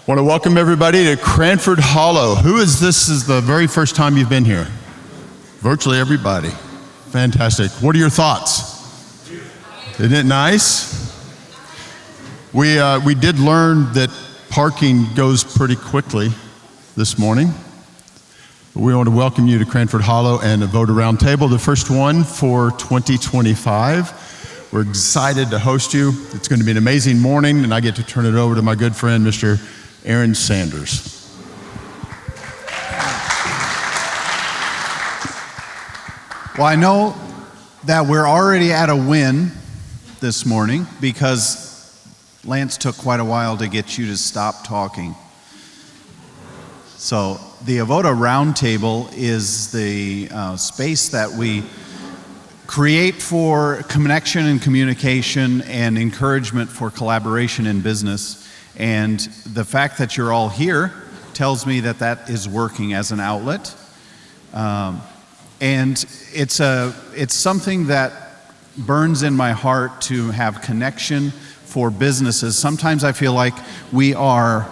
I want to welcome everybody to Cranford Hollow. Who is this? Is the very first time you've been here? Virtually everybody. Fantastic. What are your thoughts? Isn't it nice? We did learn that parking goes pretty quickly this morning. We want to welcome you to Cranford Hollow and Avoda Roundtable, the first one for 2025. We're excited to host you. It's going to be an amazing morning, and I get to turn it over to my good friend, Mr. Aaron Sanders. Well, I know that we're already at a win this morning because Lance took quite a while to get you to stop talking. So the Avoda Roundtable is the space that we create for connection and communication and encouragement for collaboration in business. And the fact that you're all here tells me that that is working as an outlet. And it's something that burns in my heart to have connection for businesses. Sometimes I feel like we're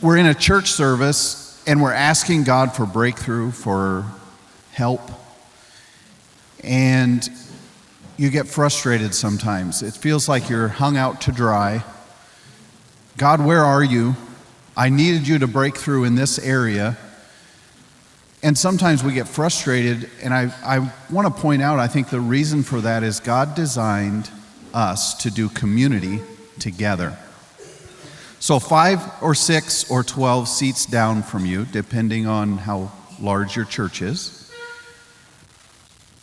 in a church service and we're asking God for breakthrough, for help. And you get frustrated sometimes. It feels like you're hung out to dry. God, where are you? I needed you to break through in this area. And sometimes we get frustrated, and I want to point out, I think the reason for that is God designed us to do community together. So 5 or 6 or 12 seats down from you, depending on how large your church is,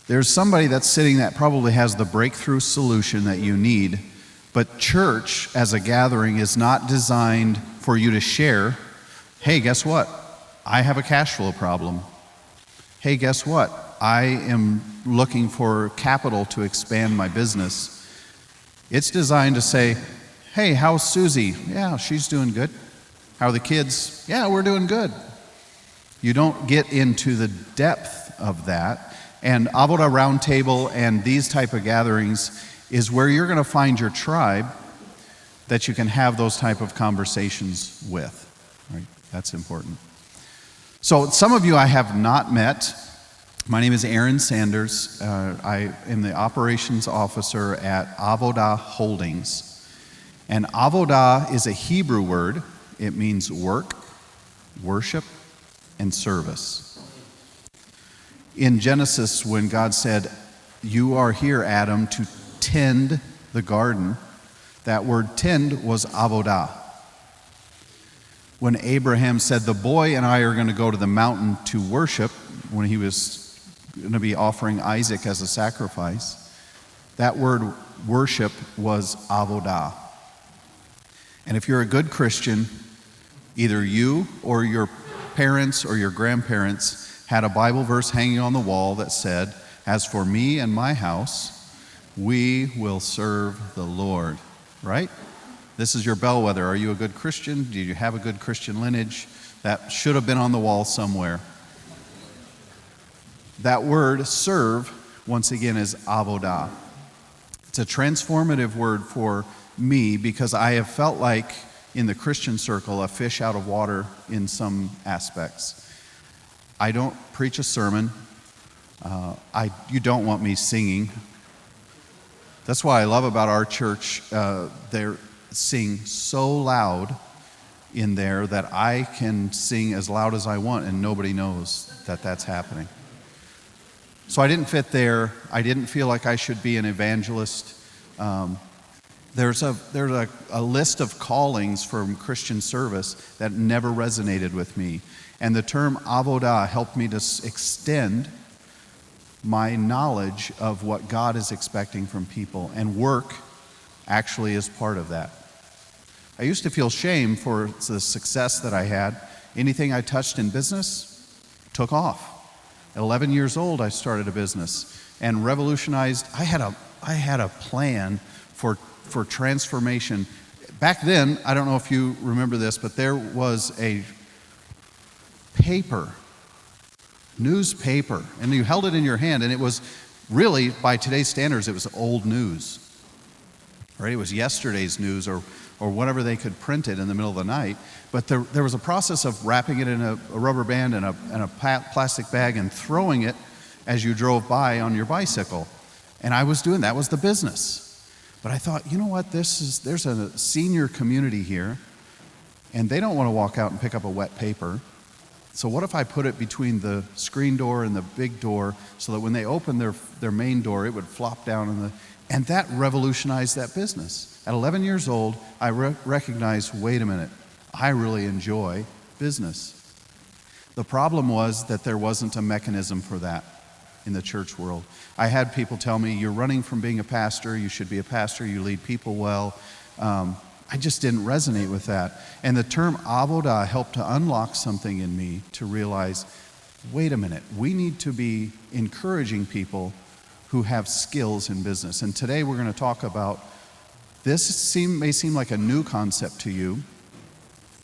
there's somebody that's sitting that probably has the breakthrough solution that you need. But church as a gathering is not designed for you to share, hey, guess what? I have a cash flow problem. Hey, guess what? I am looking for capital to expand my business. It's designed to say, hey, how's Susie? Yeah, she's doing good. How are the kids? Yeah, we're doing good. You don't get into the depth of that. And Avoda Roundtable and these type of gatherings is where you're going to find your tribe that you can have those type of conversations with. Right? That's important. So some of you I have not met. My name is Aaron Sanders. I am the operations officer at Avoda Holdings. And Avoda is a Hebrew word. It means work, worship, and service. In Genesis, when God said, "You are here, Adam, to tend the garden," that word tend was avodah. When Abraham said, "The boy and I are going to go to the mountain to worship," when he was going to be offering Isaac as a sacrifice, that word worship was avodah. And if you're a good Christian, either you or your parents or your grandparents had a Bible verse hanging on the wall that said, "As for me and my house, we will serve the Lord," right? This is your bellwether. Are you a good Christian? Do you have a good Christian lineage? That should have been on the wall somewhere. That word serve, once again, is avodah. It's a transformative word for me because I have felt like in the Christian circle a fish out of water in some aspects. I don't preach a sermon. You don't want me singing. That's why I love about our church. They sing so loud in there that I can sing as loud as I want and nobody knows that that's happening. So I didn't fit there. I didn't feel like I should be an evangelist. There's a list of callings from Christian service that never resonated with me. And the term avodah helped me to extend my knowledge of what God is expecting from people. And work actually is part of that. I used to feel shame for the success that I had. Anything I touched in business took off. At 11 years old, I started a business and revolutionized. I had a plan for transformation. Back then, I don't know if you remember this, but there was a newspaper, and you held it in your hand, and it was really, by today's standards, it was old news. Right? It was yesterday's news or or whatever they could print it in the middle of the night. But there was a process of wrapping it in a rubber band and a plastic bag and throwing it as you drove by on your bicycle. And I was doing that. Was the business. But I thought, you know what, there's a senior community here, and they don't want to walk out and pick up a wet paper. So what if I put it between the screen door and the big door so that when they open their main door, it would flop down and that revolutionized that business. At 11 years old, I recognized, wait a minute, I really enjoy business. The problem was that there wasn't a mechanism for that in the church world. I had people tell me, you're running from being a pastor, you should be a pastor, you lead people well. I just didn't resonate with that. And the term Avoda helped to unlock something in me to realize, wait a minute, we need to be encouraging people who have skills in business. And today we're going to talk about, this may seem like a new concept to you,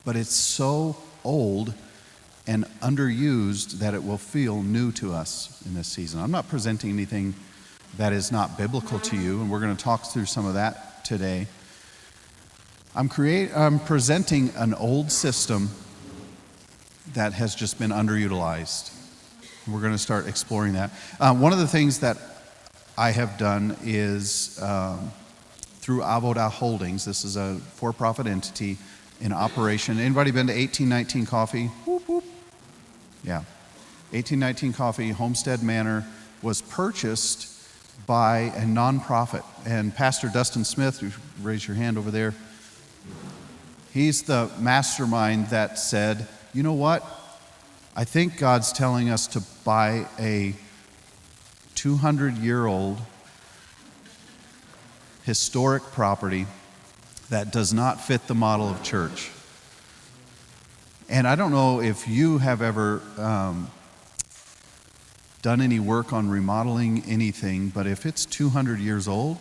but it's so old and underused that it will feel new to us in this season. I'm not presenting anything that is not biblical to you, and we're going to talk through some of that today. I'm presenting an old system that has just been underutilized. We're going to start exploring that. One of the things that I have done is through Avoda Holdings. This is a for-profit entity in operation. Anybody been to 1819 Coffee? Whoop, whoop. Yeah. 1819 Coffee, Homestead Manor, was purchased by a nonprofit. And Pastor Dustin Smith, you raise your hand over there, he's the mastermind that said, you know what? I think God's telling us to buy a 200-year-old historic property that does not fit the model of church. And I don't know if you have ever done any work on remodeling anything, but if it's 200 years old,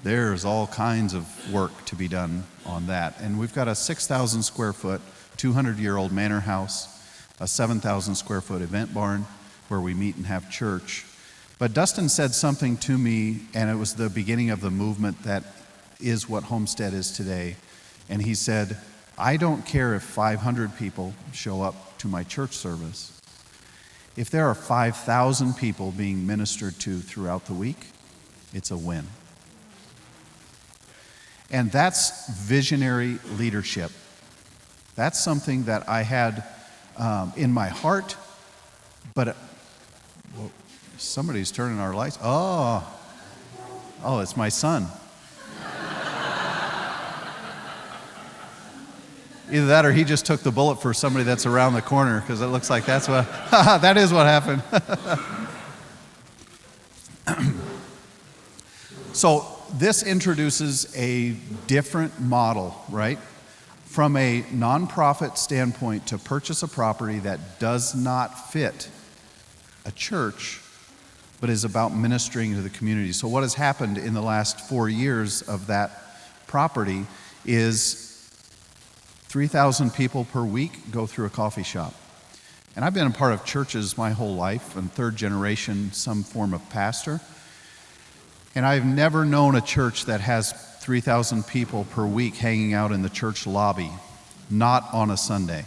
there's all kinds of work to be done on that. And we've got a 6,000 square foot, 200-year-old manor house, a 7,000 square foot event barn where we meet and have church. But Dustin said something to me, and it was the beginning of the movement that is what Homestead is today. And he said, I don't care if 500 people show up to my church service. If there are 5,000 people being ministered to throughout the week, it's a win. And that's visionary leadership. That's something that I had in my heart, but somebody's turning our lights. Oh, it's my son. Either that or he just took the bullet for somebody that's around the corner, because it looks like that's what, that is what happened. So this introduces a different model, right? From a nonprofit standpoint, to purchase a property that does not fit a church, but is about ministering to the community. So what has happened in the last 4 years of that property is 3,000 people per week go through a coffee shop. And I've been a part of churches my whole life, and third generation, some form of pastor. And I've never known a church that has 3,000 people per week hanging out in the church lobby, not on a Sunday.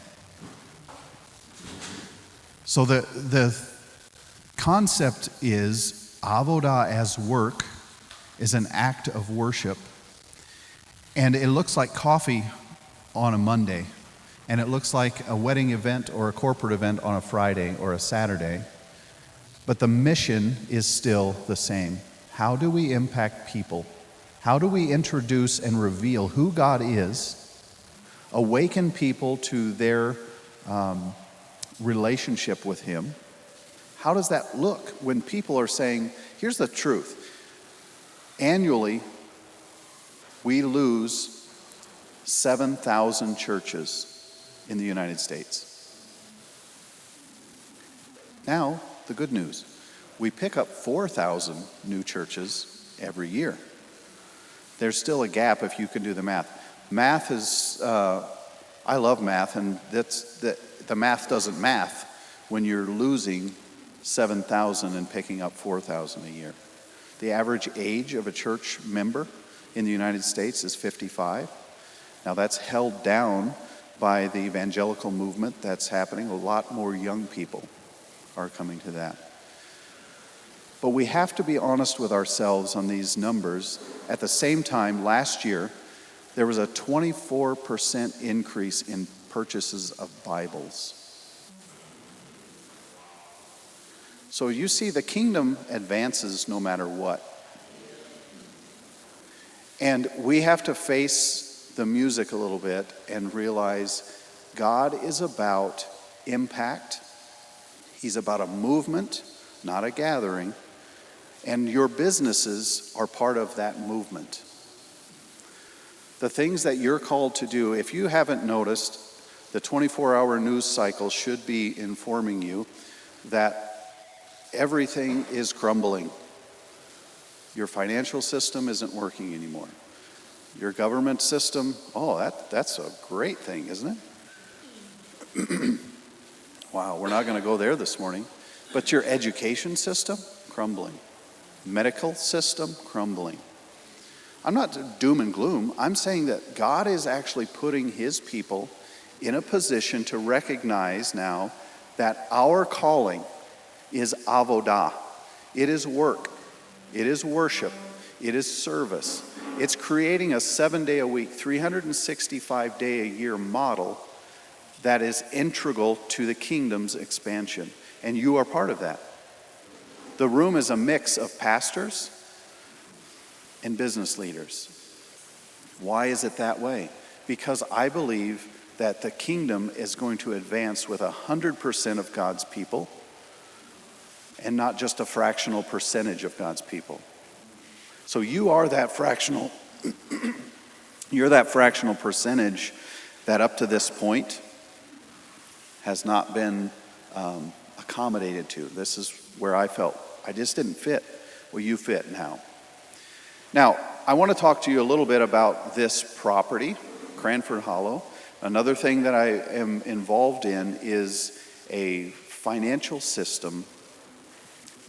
So the concept is Avoda as work is an act of worship. And it looks like coffee on a Monday, and it looks like a wedding event or a corporate event on a Friday or a Saturday, but the mission is still the same. How do we impact people? How do we introduce and reveal who God is, awaken people to their relationship with Him? How does that look when people are saying, here's the truth, annually we lose 7,000 churches in the United States. Now, the good news. We pick up 4,000 new churches every year. There's still a gap if you can do the math. Math is, I love math, and the math doesn't math when you're losing 7,000 and picking up 4,000 a year. The average age of a church member in the United States is 55. Now that's held down by the evangelical movement that's happening. A lot more young people are coming to that. But we have to be honest with ourselves on these numbers. At the same time, last year, there was a 24% increase in purchases of Bibles. So you see, the kingdom advances no matter what. And we have to face the music a little bit and realize God is about impact. He's about a movement, not a gathering. And your businesses are part of that movement. The things that you're called to do, if you haven't noticed, the 24-hour news cycle should be informing you that everything is crumbling. Your financial system isn't working anymore. Your government system, that's a great thing, isn't it? Wow, we're not going to go there this morning. But your education system, crumbling. Medical system, crumbling. I'm not doom and gloom. I'm saying that God is actually putting his people in a position to recognize now that our calling is avoda. It is work. It is worship. It is service. It's creating a 7-day-a-week, 365-day-a-year model that is integral to the kingdom's expansion. And you are part of that. The room is a mix of pastors and business leaders. Why is it that way? Because I believe that the kingdom is going to advance with 100% of God's people and not just a fractional percentage of God's people. So you are that fractional, you're that fractional percentage that up to this point has not been accommodated to. This is where I felt I just didn't fit. Well, you fit now. Now, I want to talk to you a little bit about this property, Cranford Hollow. Another thing that I am involved in is a financial system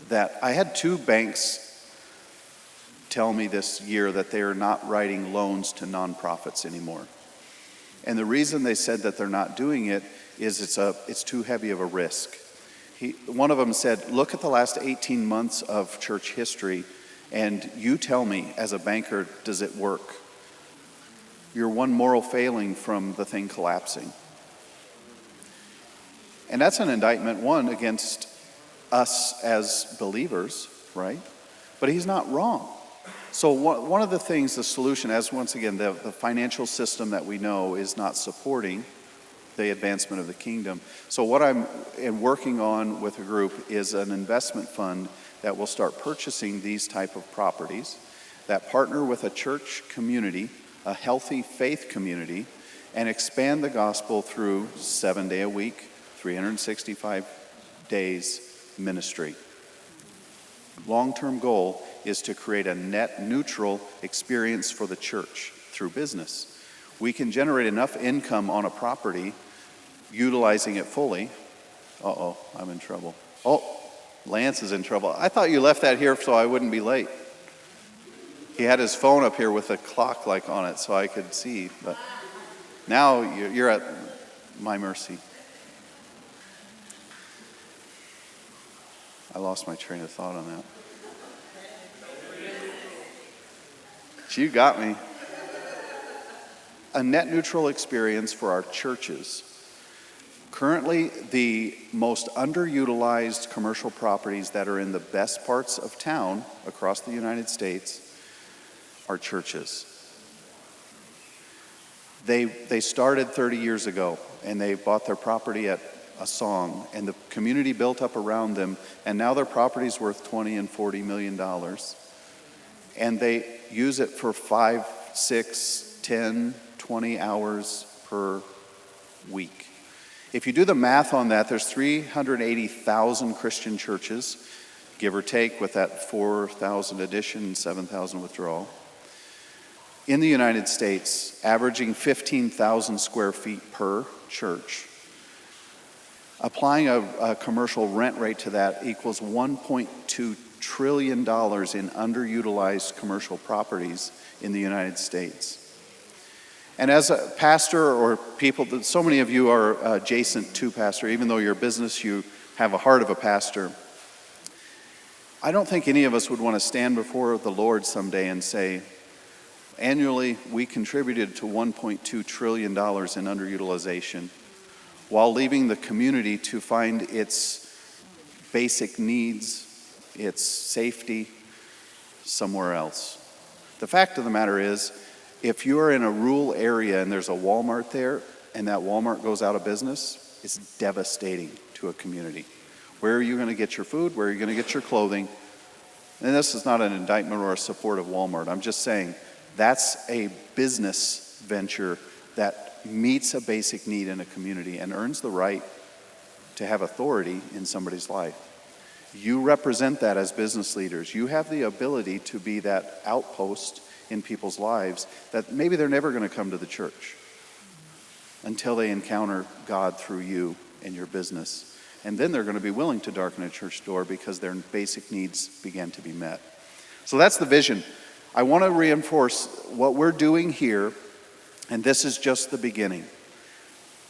that I had 2 banks tell me this year that they are not writing loans to nonprofits anymore. And the reason they said that they're not doing it is it's too heavy of a risk. One of them said, look at the last 18 months of church history and you tell me, as a banker, does it work? You're one moral failing from the thing collapsing. And that's an indictment, one, against us as believers, right? But he's not wrong. So one of the things, the solution, as once again, the financial system that we know is not supporting the advancement of the kingdom. So what I'm working on with a group is an investment fund that will start purchasing these type of properties that partner with a church community, a healthy faith community, and expand the gospel through 7-day-a-week, 365 days ministry. Long-term goal is to create a net neutral experience for the church through business. We can generate enough income on a property, utilizing it fully. Uh-oh, I'm in trouble. Oh, Lance is in trouble. I thought you left that here so I wouldn't be late. He had his phone up here with a clock like on it so I could see, but now you're at my mercy. I lost my train of thought on that. You got me. A net neutral experience for our churches. Currently, the most underutilized commercial properties that are in the best parts of town across the United States are churches. They started 30 years ago, and they bought their property at a song, and the community built up around them, and now their property's worth $20 and $40 million. And they use it for 5, 6, 10, 20 hours per week. If you do the math on that, there's 380,000 Christian churches, give or take, with that 4,000 addition, 7,000 withdrawal. In the United States, averaging 15,000 square feet per church. Applying a commercial rent rate to that equals $1.2 trillion in underutilized commercial properties in the United States. And as a pastor or people, so many of you are adjacent to pastor, even though your business, you have a heart of a pastor. I don't think any of us would want to stand before the Lord someday and say, annually we contributed to $1.2 trillion in underutilization while leaving the community to find its basic needs, its safety, somewhere else. The fact of the matter is, if you're in a rural area and there's a Walmart there and that Walmart goes out of business, it's devastating to a community. Where are you going to get your food? Where are you going to get your clothing? And this is not an indictment or a support of Walmart. I'm just saying that's a business venture that meets a basic need in a community and earns the right to have authority in somebody's life. You represent that as business leaders. You have the ability to be that outpost in people's lives that maybe they're never going to come to the church until they encounter God through you and your business. And then they're going to be willing to darken a church door because their basic needs begin to be met. So that's the vision. I want to reinforce what we're doing here, and this is just the beginning.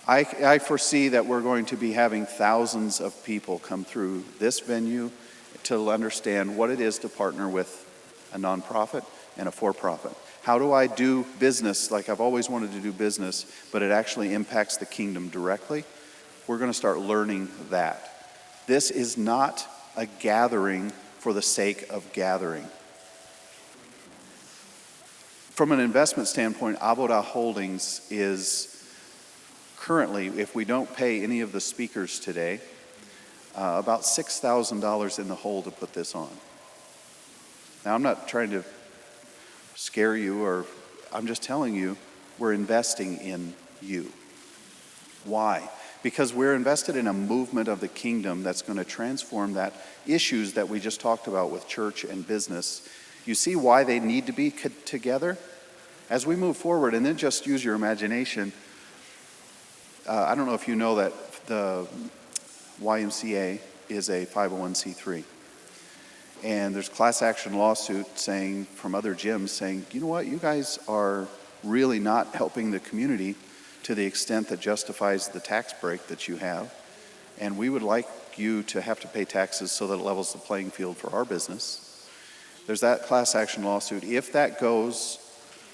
I foresee that we're going to be having thousands of people come through this venue to understand what it is to partner with a nonprofit and a for-profit. How do I do business like I've always wanted to do business, but it actually impacts the kingdom directly? We're going to start learning that. This is not a gathering for the sake of gathering. From an investment standpoint, Avoda Holdings is currently, if we don't pay any of the speakers today, about $6,000 in the hole to put this on. Now, I'm not trying to scare you, or I'm just telling you, we're investing in you. Why? Because we're invested in a movement of the kingdom that's going to transform that issues that we just talked about with church and business. You see why they need to be together? As we move forward, and then just use your imagination. I don't know if you know that the YMCA is a 501c3. And there's class action lawsuit saying, from other gyms saying, you know what, you guys are really not helping the community to the extent that justifies the tax break that you have. And we would like you to have to pay taxes so that it levels the playing field for our business. There's that class action lawsuit. If that goes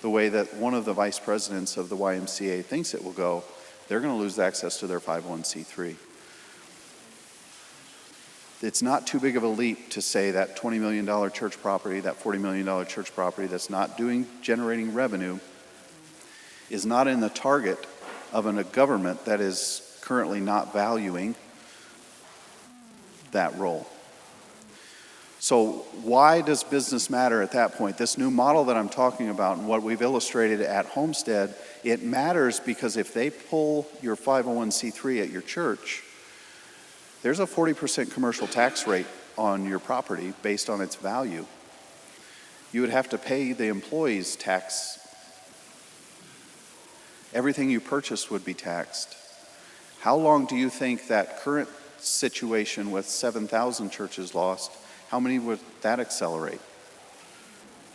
the way that one of the vice presidents of the YMCA thinks it will go, they're going to lose access to their 501c3. It's not too big of a leap to say that $20 million church property, that $40 million church property that's not generating revenue is not in the target of a government that is currently not valuing that role. So why does business matter at that point? This new model that I'm talking about and what we've illustrated at Homestead, it matters because if they pull your 501c3 at your church, there's a 40% commercial tax rate on your property based on its value. You would have to pay the employees tax. Everything you purchased would be taxed. How long do you think that current situation with 7,000 churches lost, how many would that accelerate?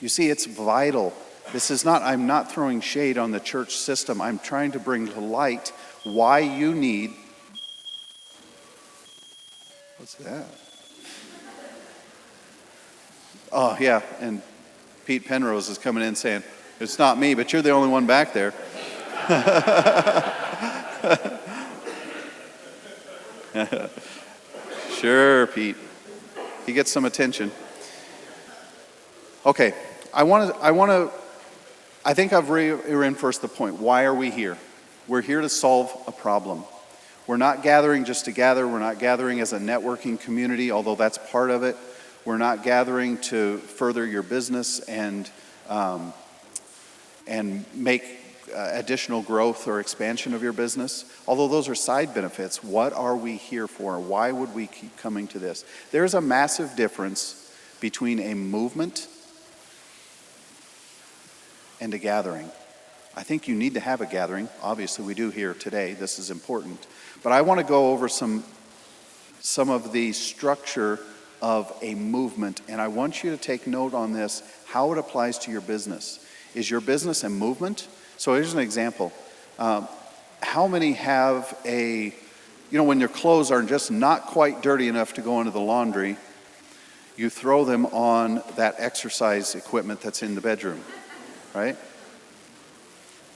You see, it's vital. I'm not throwing shade on the church system. I'm trying to bring to light why you need. What's that? Oh, yeah, and Pete Penrose is coming in saying, it's not me, but you're the only one back there. Sure, Pete. He gets some attention. Okay, I think I've reinforced the point. Why are we here? We're here to solve a problem. We're not gathering just to gather. We're not gathering as a networking community, although that's part of it. We're not gathering to further your business and make additional growth or expansion of your business, although those are side benefits. What are we here for? Why would we keep coming to this? There's a massive difference between a movement and a gathering. I think you need to have a gathering. Obviously, we do here today. This is important. But I want to go over some of the structure of a movement, and I want you to take note on this, how it applies to your business. Is your business a movement? So here's an example. How many have when your clothes are just not quite dirty enough to go into the laundry, you throw them on that exercise equipment that's in the bedroom, right?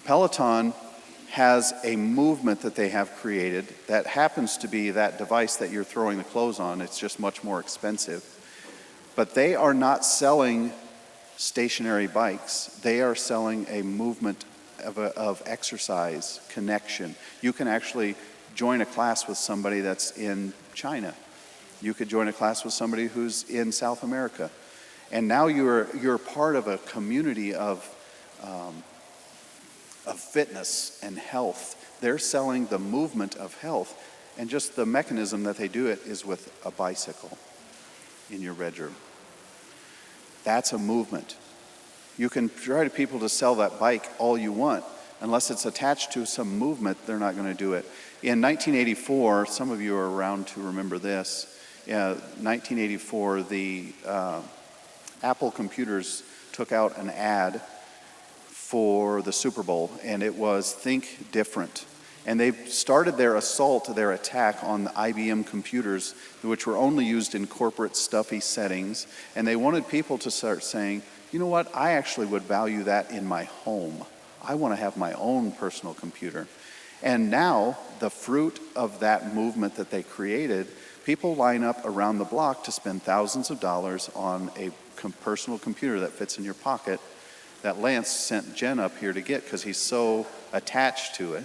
Peloton has a movement that they have created that happens to be that device that you're throwing the clothes on. It's just much more expensive. But they are not selling stationary bikes. They are selling a movement of exercise connection. You can actually join a class with somebody that's in China. You could join a class with somebody who's in South America. And now you're part of a community of fitness and health. They're selling the movement of health, and just the mechanism that they do it is with a bicycle in your bedroom. That's a movement. You can try to people to sell that bike all you want. Unless it's attached to some movement, they're not going to do it. In 1984, some of you are around to remember this. 1984, the Apple computers took out an ad for the Super Bowl, and it was Think Different. And they started their attack on the IBM computers, which were only used in corporate stuffy settings. And they wanted people to start saying, you know what, I actually would value that in my home. I want to have my own personal computer. And now, the fruit of that movement that they created, people line up around the block to spend thousands of dollars on a personal computer that fits in your pocket that Lance sent Jen up here to get because he's so attached to it.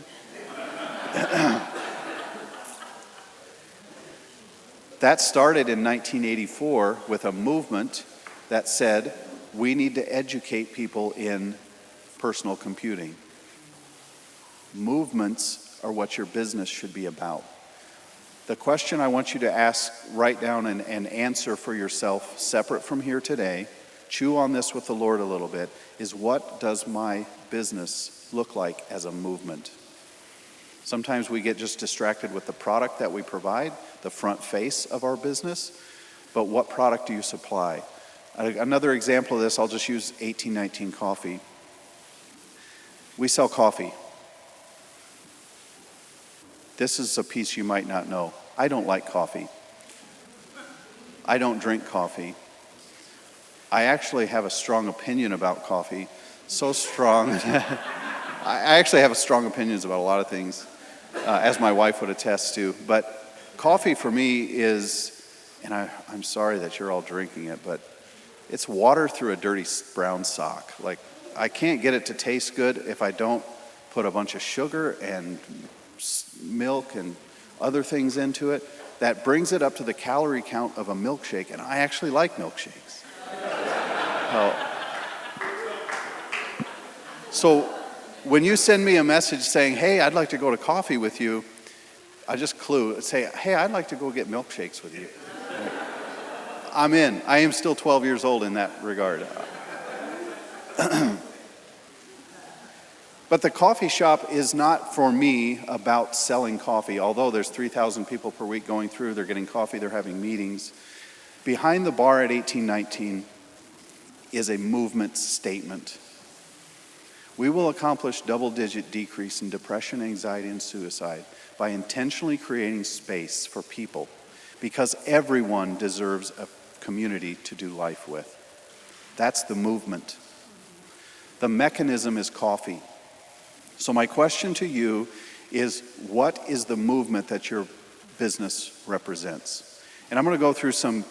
That started in 1984 with a movement that said, we need to educate people in personal computing. Movements are what your business should be about. The question I want you to ask, write down and answer for yourself, separate from here today, chew on this with the Lord a little bit, is what does my business look like as a movement? Sometimes we get just distracted with the product that we provide, the front face of our business, but what product do you supply? Another example of this, I'll just use 1819 Coffee. We sell coffee. This is a piece you might not know. I don't like coffee. I don't drink coffee. I actually have a strong opinion about coffee. So strong. I actually have strong opinions about a lot of things, as my wife would attest to. But coffee for me is, and I'm sorry that you're all drinking it, but it's water through a dirty brown sock. Like, I can't get it to taste good if I don't put a bunch of sugar and milk and other things into it. That brings it up to the calorie count of a milkshake, and I actually like milkshakes. So when you send me a message saying, hey, I'd like to go to coffee with you, I just say, hey, I'd like to go get milkshakes with you. I'm in. I am still 12 years old in that regard. But the coffee shop is not for me about selling coffee. Although there's 3,000 people per week going through, they're getting coffee, they're having meetings. Behind the bar at 1819 is a movement statement. We will accomplish double-digit decrease in depression, anxiety, and suicide by intentionally creating space for people, because everyone deserves a community to do life with. That's the movement. The mechanism is coffee. So my question to you is, what is the movement that your business represents? And I'm going to go through some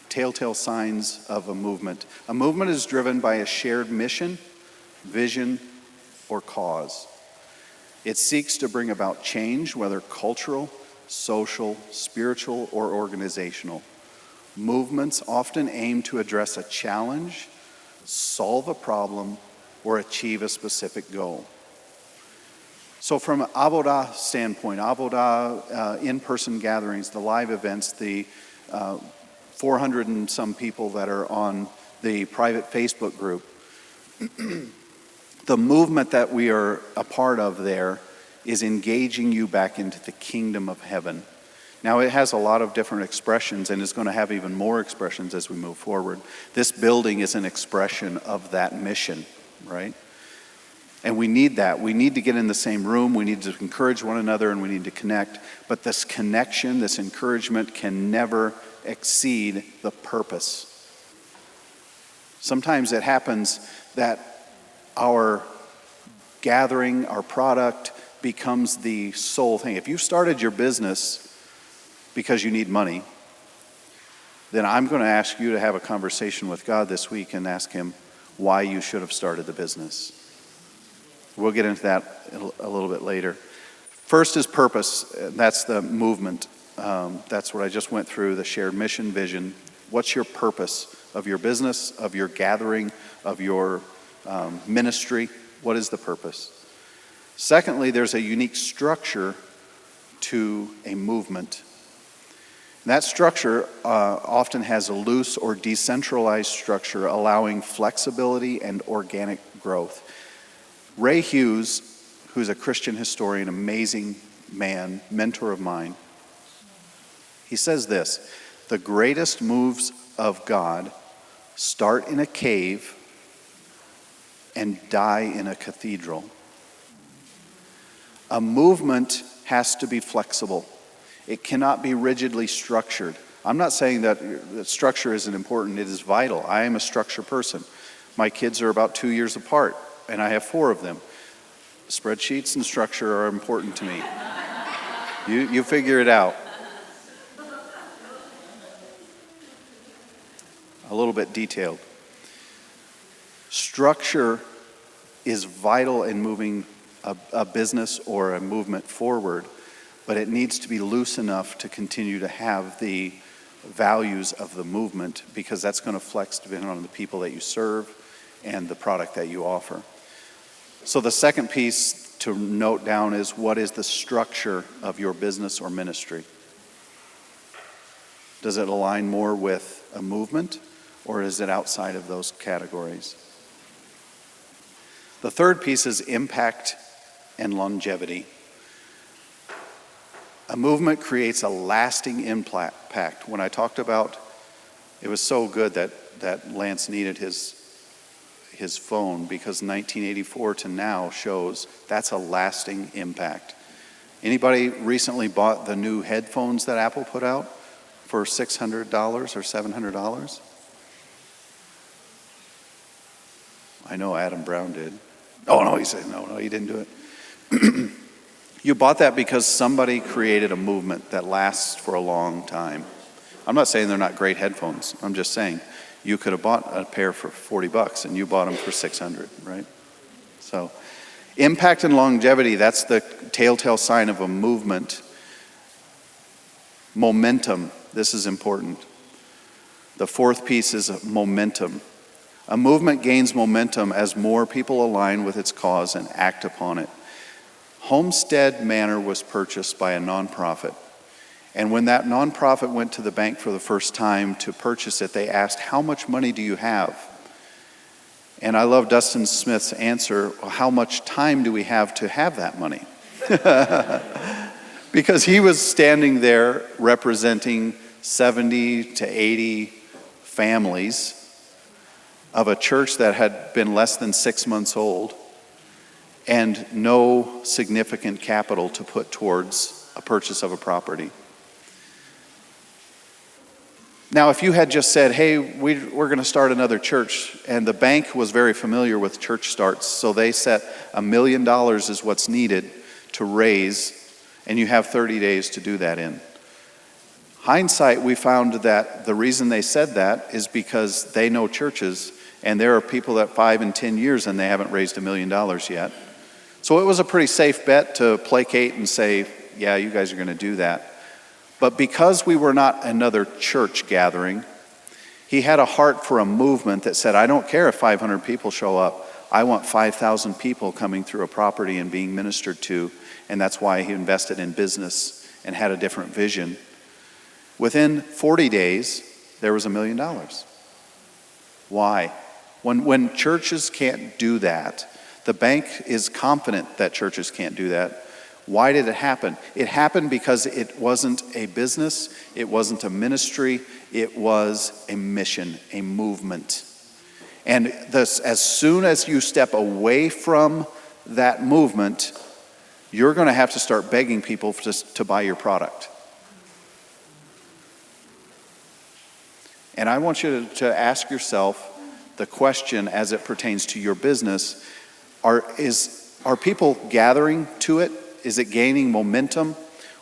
telltale signs of a movement. A movement is driven by a shared mission, vision, or cause. It seeks to bring about change, whether cultural, social, spiritual, or organizational. Movements often aim to address a challenge, solve a problem, or achieve a specific goal. So from an Avoda standpoint, Avoda in-person gatherings, the live events, the 400 and some people that are on the private Facebook group, the movement that we are a part of there is engaging you back into the kingdom of heaven. Now, it has a lot of different expressions, and it's going to have even more expressions as we move forward. This building is an expression of that mission, right? And we need that. We need to get in the same room. We need to encourage one another, and we need to connect. But this connection, this encouragement can never exceed the purpose. Sometimes it happens that our gathering, our product, becomes the sole thing. If you started your business because you need money, then I'm going to ask you to have a conversation with God this week and ask him why you should have started the business. We'll get into that a little bit later. First is purpose. That's the movement. That's what I just went through, the shared mission, vision. What's your purpose of your business, of your gathering, of your ministry? What is the purpose? Secondly, there's a unique structure to a movement. And that structure often has a loose or decentralized structure, allowing flexibility and organic growth. Ray Hughes, who's a Christian historian, amazing man, mentor of mine, he says this: the greatest moves of God start in a cave and die in a cathedral. A movement has to be flexible. It cannot be rigidly structured. I'm not saying that structure isn't important. It is vital. I am a structure person. My kids are about 2 years apart, and I have 4 of them. Spreadsheets and structure are important to me. You figure it out. A little bit detailed. Structure is vital in moving a business or a movement forward, but it needs to be loose enough to continue to have the values of the movement, because that's going to flex depending on the people that you serve and the product that you offer. So the second piece to note down is, what is the structure of your business or ministry? Does it align more with a movement, or is it outside of those categories? The third piece is impact and longevity. A movement creates a lasting impact. When I talked about, it was so good that Lance needed his phone, because 1984 to now shows that's a lasting impact. Anybody recently bought the new headphones that Apple put out for $600 or $700? I know Adam Brown did. Oh no, he said no, he didn't do it. You bought that because somebody created a movement that lasts for a long time. I'm not saying they're not great headphones. I'm just saying you could have bought a pair for $40 and you bought them for $600, right? So impact and longevity, that's the telltale sign of a movement. Momentum, this is important. The fourth piece is momentum. A movement gains momentum as more people align with its cause and act upon it. Homestead Manor was purchased by a nonprofit. And when that nonprofit went to the bank for the first time to purchase it, they asked, "How much money do you have?" And I love Dustin Smith's answer, "Well, how much time do we have to have that money?" Because he was standing there representing 70 to 80 families of a church that had been less than 6 months old, and no significant capital to put towards a purchase of a property. Now, if you had just said, "Hey, we're going to start another church," and the bank was very familiar with church starts, so they set $1 million is what's needed to raise, and you have 30 days to do that in. Hindsight, we found that the reason they said that is because they know churches, and there are people that 5 and 10 years and they haven't raised $1 million yet. So it was a pretty safe bet to placate and say, "Yeah, you guys are going to do that." But because we were not another church gathering, he had a heart for a movement that said, "I don't care if 500 people show up. I want 5,000 people coming through a property and being ministered to." And that's why he invested in business and had a different vision. Within 40 days, there was $1 million. Why? When churches can't do that, the bank is confident that churches can't do that. Why did it happen? It happened because it wasn't a business, it wasn't a ministry, it was a mission, a movement. And as soon as you step away from that movement, you're going to have to start begging people to buy your product. And I want you to ask yourself the question as it pertains to your business. Are people gathering to it? Is it gaining momentum?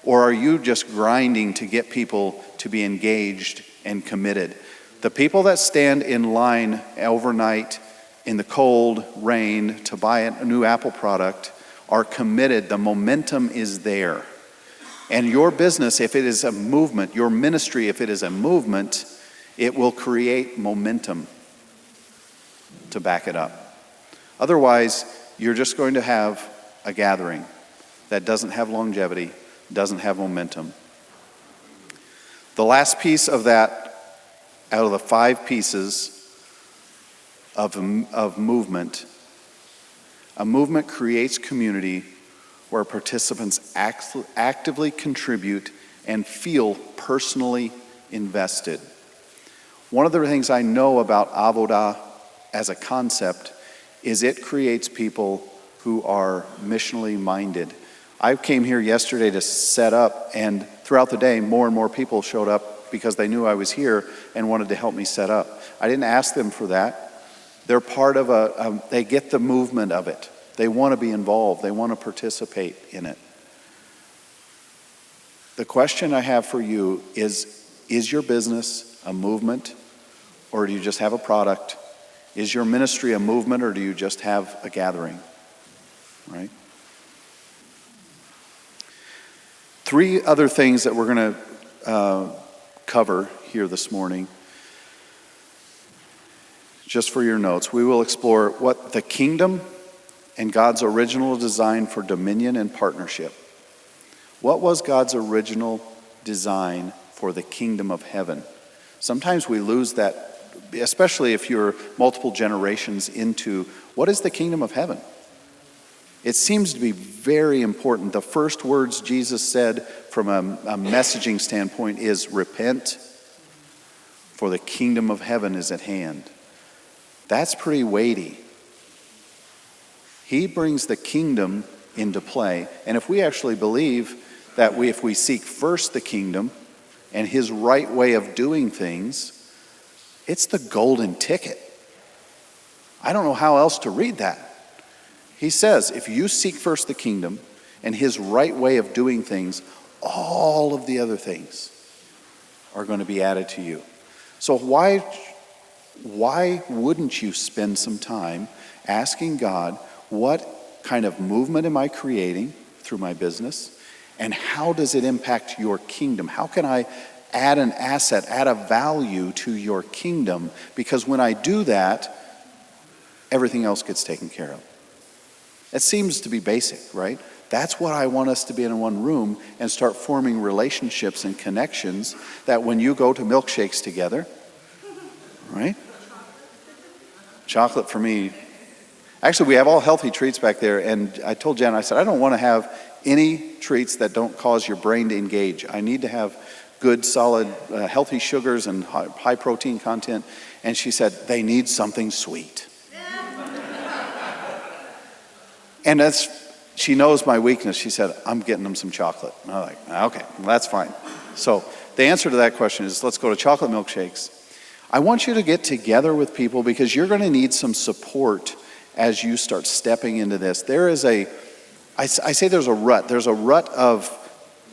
Or are you just grinding to get people to be engaged and committed? The people that stand in line overnight in the cold rain to buy a new Apple product are committed. The momentum is there. And your business, if it is a movement, your ministry, if it is a movement, it will create momentum to back it up. Otherwise, you're just going to have a gathering that doesn't have longevity, doesn't have momentum. The last piece of that, out of the 5 pieces of movement, a movement creates community where participants actively contribute and feel personally invested. One of the things I know about Avoda as a concept is it creates people who are missionally minded. I came here yesterday to set up, and throughout the day, more and more people showed up because they knew I was here and wanted to help me set up. I didn't ask them for that. They're part of they get the movement of it. They want to be involved. They want to participate in it. The question I have for you is your business a movement, or do you just have a product? Is your ministry a movement, or do you just have a gathering? Right? 3 other things that we're going to cover here this morning. Just for your notes, we will explore what the kingdom and God's original design for dominion and partnership. What was God's original design for the kingdom of heaven? Sometimes we lose that, especially if you're multiple generations into what is the kingdom of heaven? It seems to be very important. The first words Jesus said from a messaging standpoint is repent, for the kingdom of heaven is at hand. That's pretty weighty. He brings the kingdom into play. And if we actually believe that if we seek first the kingdom and his right way of doing things, it's the golden ticket. I don't know how else to read that. He says, if you seek first the kingdom and his right way of doing things, all of the other things are going to be added to you. So why wouldn't you spend some time asking God, what kind of movement am I creating through my business? And how does it impact your kingdom? How can I add an asset, add a value to your kingdom? Because when I do that, everything else gets taken care of. It seems to be basic, right? That's what I want us to be in one room and start forming relationships and connections that when you go to milkshakes together, right? Chocolate for me. Actually, we have all healthy treats back there, and I told Jen, I said, I don't want to have any treats that don't cause your brain to engage. I need to have good, solid, healthy sugars and high protein content. And she said, they need something sweet. And she knows my weakness. She said, I'm getting them some chocolate. And I'm like, okay, well, that's fine. So the answer to that question is, let's go to chocolate milkshakes. I want you to get together with people because you're going to need some support as you start stepping into this. There is I say there's a rut. There's a rut of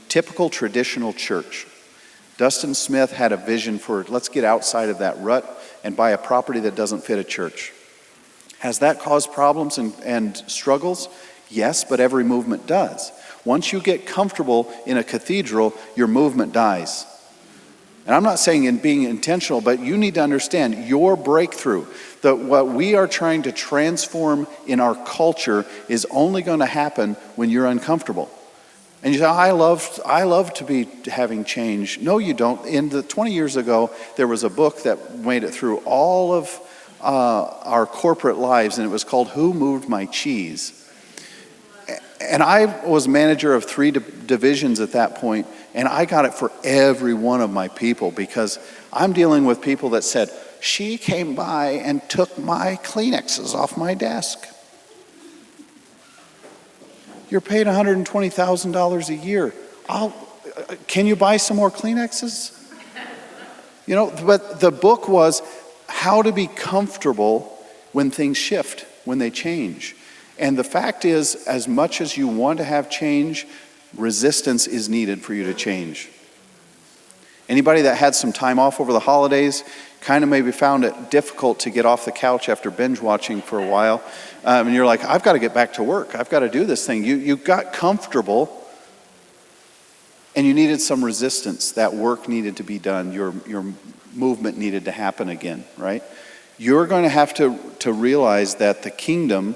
typical traditional church. Dustin Smith had a vision for, let's get outside of that rut and buy a property that doesn't fit a church. Has that caused problems and struggles? Yes, but every movement does. Once you get comfortable in a cathedral, your movement dies. And I'm not saying in being intentional, but you need to understand your breakthrough, that what we are trying to transform in our culture is only going to happen when you're uncomfortable. And you say, I love to be having change. No, you don't. 20 years ago, there was a book that made it through all of our corporate lives, and it was called Who Moved My Cheese? And I was manager of 3 divisions at that point, and I got it for every one of my people because I'm dealing with people that said, she came by and took my Kleenexes off my desk. You're paying $120,000 a year. Can you buy some more Kleenexes? You know, but the book was how to be comfortable when things shift, when they change. And the fact is, as much as you want to have change, resistance is needed for you to change. Anybody that had some time off over the holidays kind of maybe found it difficult to get off the couch after binge watching for a while. And you're like, I've got to get back to work. I've got to do this thing. You got comfortable and you needed some resistance. That work needed to be done. Your movement needed to happen again, right? You're going to have to realize that the kingdom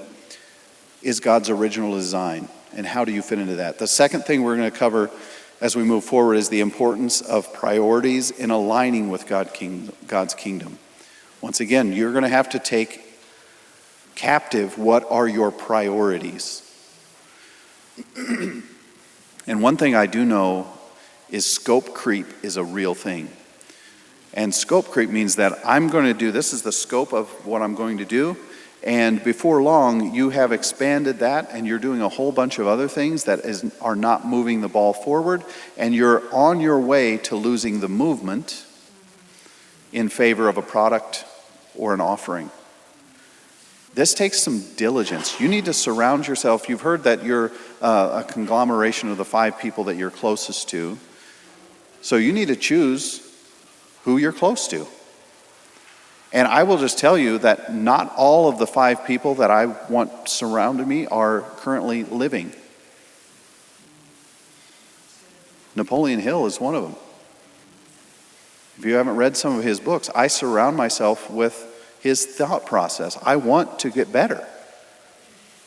is God's original design. And how do you fit into that? The second thing we're going to cover as we move forward is the importance of priorities in aligning with God's kingdom. Once again, you're going to have to take captive what are your priorities. And one thing I do know is scope creep is a real thing. And scope creep means that I'm going to do, this is the scope of what I'm going to do, and before long you have expanded that and you're doing a whole bunch of other things that are not moving the ball forward, and you're on your way to losing the movement in favor of a product or an offering. This takes some diligence. You need to surround yourself. You've heard that you're a conglomeration of the 5 people that you're closest to. So you need to choose who you're close to. And I will just tell you that not all of the 5 people that I want surrounding me are currently living. Napoleon Hill is one of them. If you haven't read some of his books, I surround myself with his thought process. I want to get better.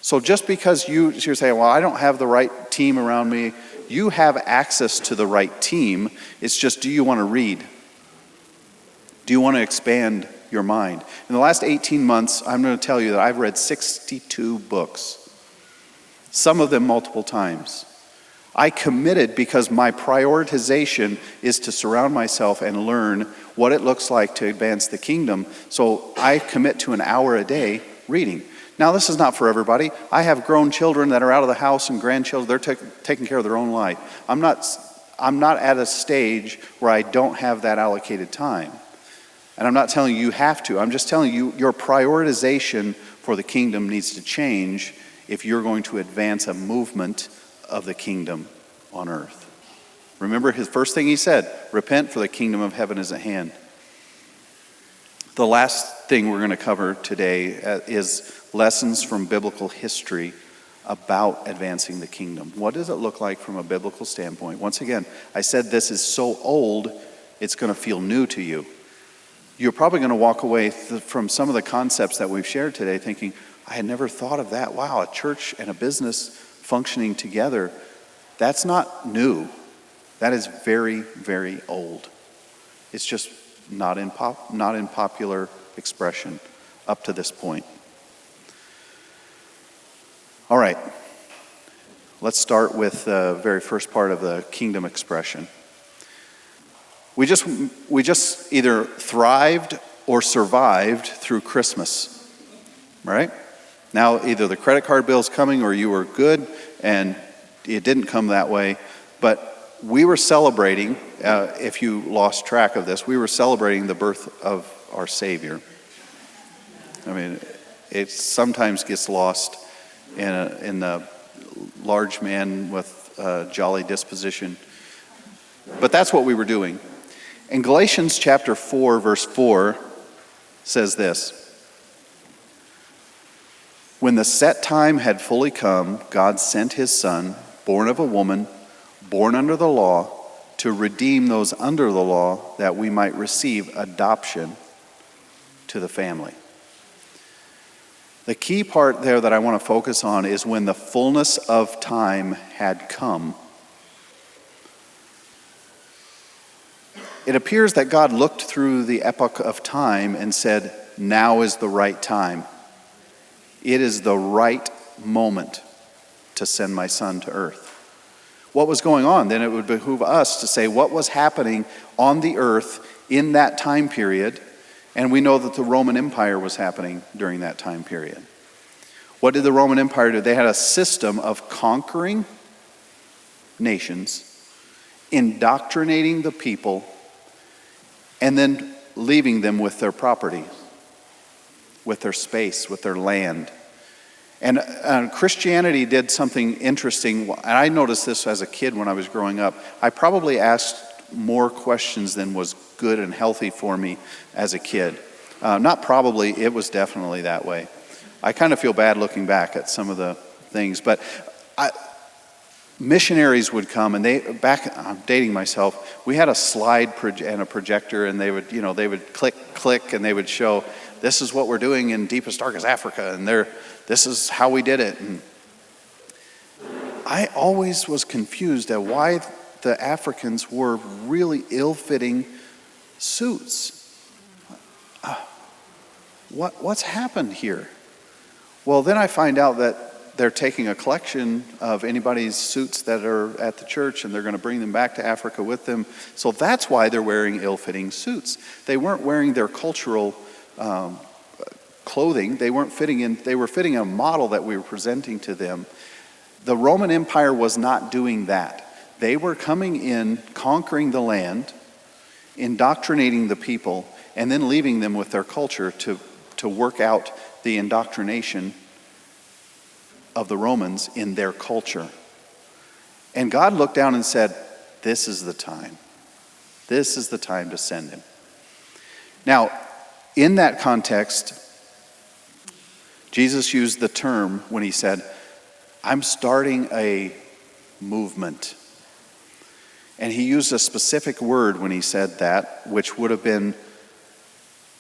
So just because you're saying, well, I don't have the right team around me, you have access to the right team. It's just, do you want to read? Do you want to expand your mind? In the last 18 months, I'm going to tell you that I've read 62 books, some of them multiple times. I committed because my prioritization is to surround myself and learn what it looks like to advance the kingdom. So I commit to an hour a day reading. Now, this is not for everybody. I have grown children that are out of the house and grandchildren. They're taking care of their own life. I'm not at a stage where I don't have that allocated time. And I'm not telling you have to. I'm just telling you your prioritization for the kingdom needs to change if you're going to advance a movement of the kingdom on earth. Remember his first thing he said, repent for the kingdom of heaven is at hand. The last thing we're going to cover today is lessons from biblical history about advancing the kingdom. What does it look like from a biblical standpoint? Once again, I said this is so old, it's going to feel new to you. You're probably going to walk away from some of the concepts that we've shared today thinking, I had never thought of that. Wow, a church and a business functioning together, that's not new. That is very, very old. It's just not in popular expression up to this point. All right, let's start with the very first part of the kingdom expression. We just either thrived or survived through Christmas, right? Now either the credit card bill's coming or you were good and it didn't come that way, but we were celebrating, if you lost track of this, we were celebrating the birth of our Savior. I mean, it sometimes gets lost in the large man with a jolly disposition. But that's what we were doing. And Galatians chapter 4, verse 4 says this. When the set time had fully come, God sent his Son, born of a woman, born under the law, to redeem those under the law, that we might receive adoption to the family. The key part there that I want to focus on is when the fullness of time had come. It appears that God looked through the epoch of time and said, now is the right time. It is the right moment to send my Son to earth. What was going on? Then it would behoove us to say what was happening on the earth in that time period. And we know that the Roman Empire was happening during that time period. What did the Roman Empire do? They had a system of conquering nations, indoctrinating the people, and then leaving them with their property, with their space, with their land. And Christianity did something interesting, and I noticed this as a kid when I was growing up. I probably asked more questions than was good and healthy for me as a kid. Not probably, it was definitely that way. I kind of feel bad looking back at some of the things, but missionaries would come, and I'm dating myself, we had a slide and a projector, and they would click, and they would show, this is what we're doing in deepest, darkest Africa, and this is how we did it. And I always was confused at why the Africans wore really ill-fitting suits. What's happened here? Well, then I find out that they're taking a collection of anybody's suits that are at the church, and they're going to bring them back to Africa with them. So that's why they're wearing ill-fitting suits. They weren't wearing their cultural clothing. They were fitting a model that we were presenting to them. The Roman Empire was not doing that. They were coming in, conquering the land, indoctrinating the people, and then leaving them with their culture to work out the indoctrination of the Romans in their culture. And God looked down and said, this is the time. This is the time to send him. Now, in that context, Jesus used the term when he said, I'm starting a movement. And he used a specific word when he said that, which would have been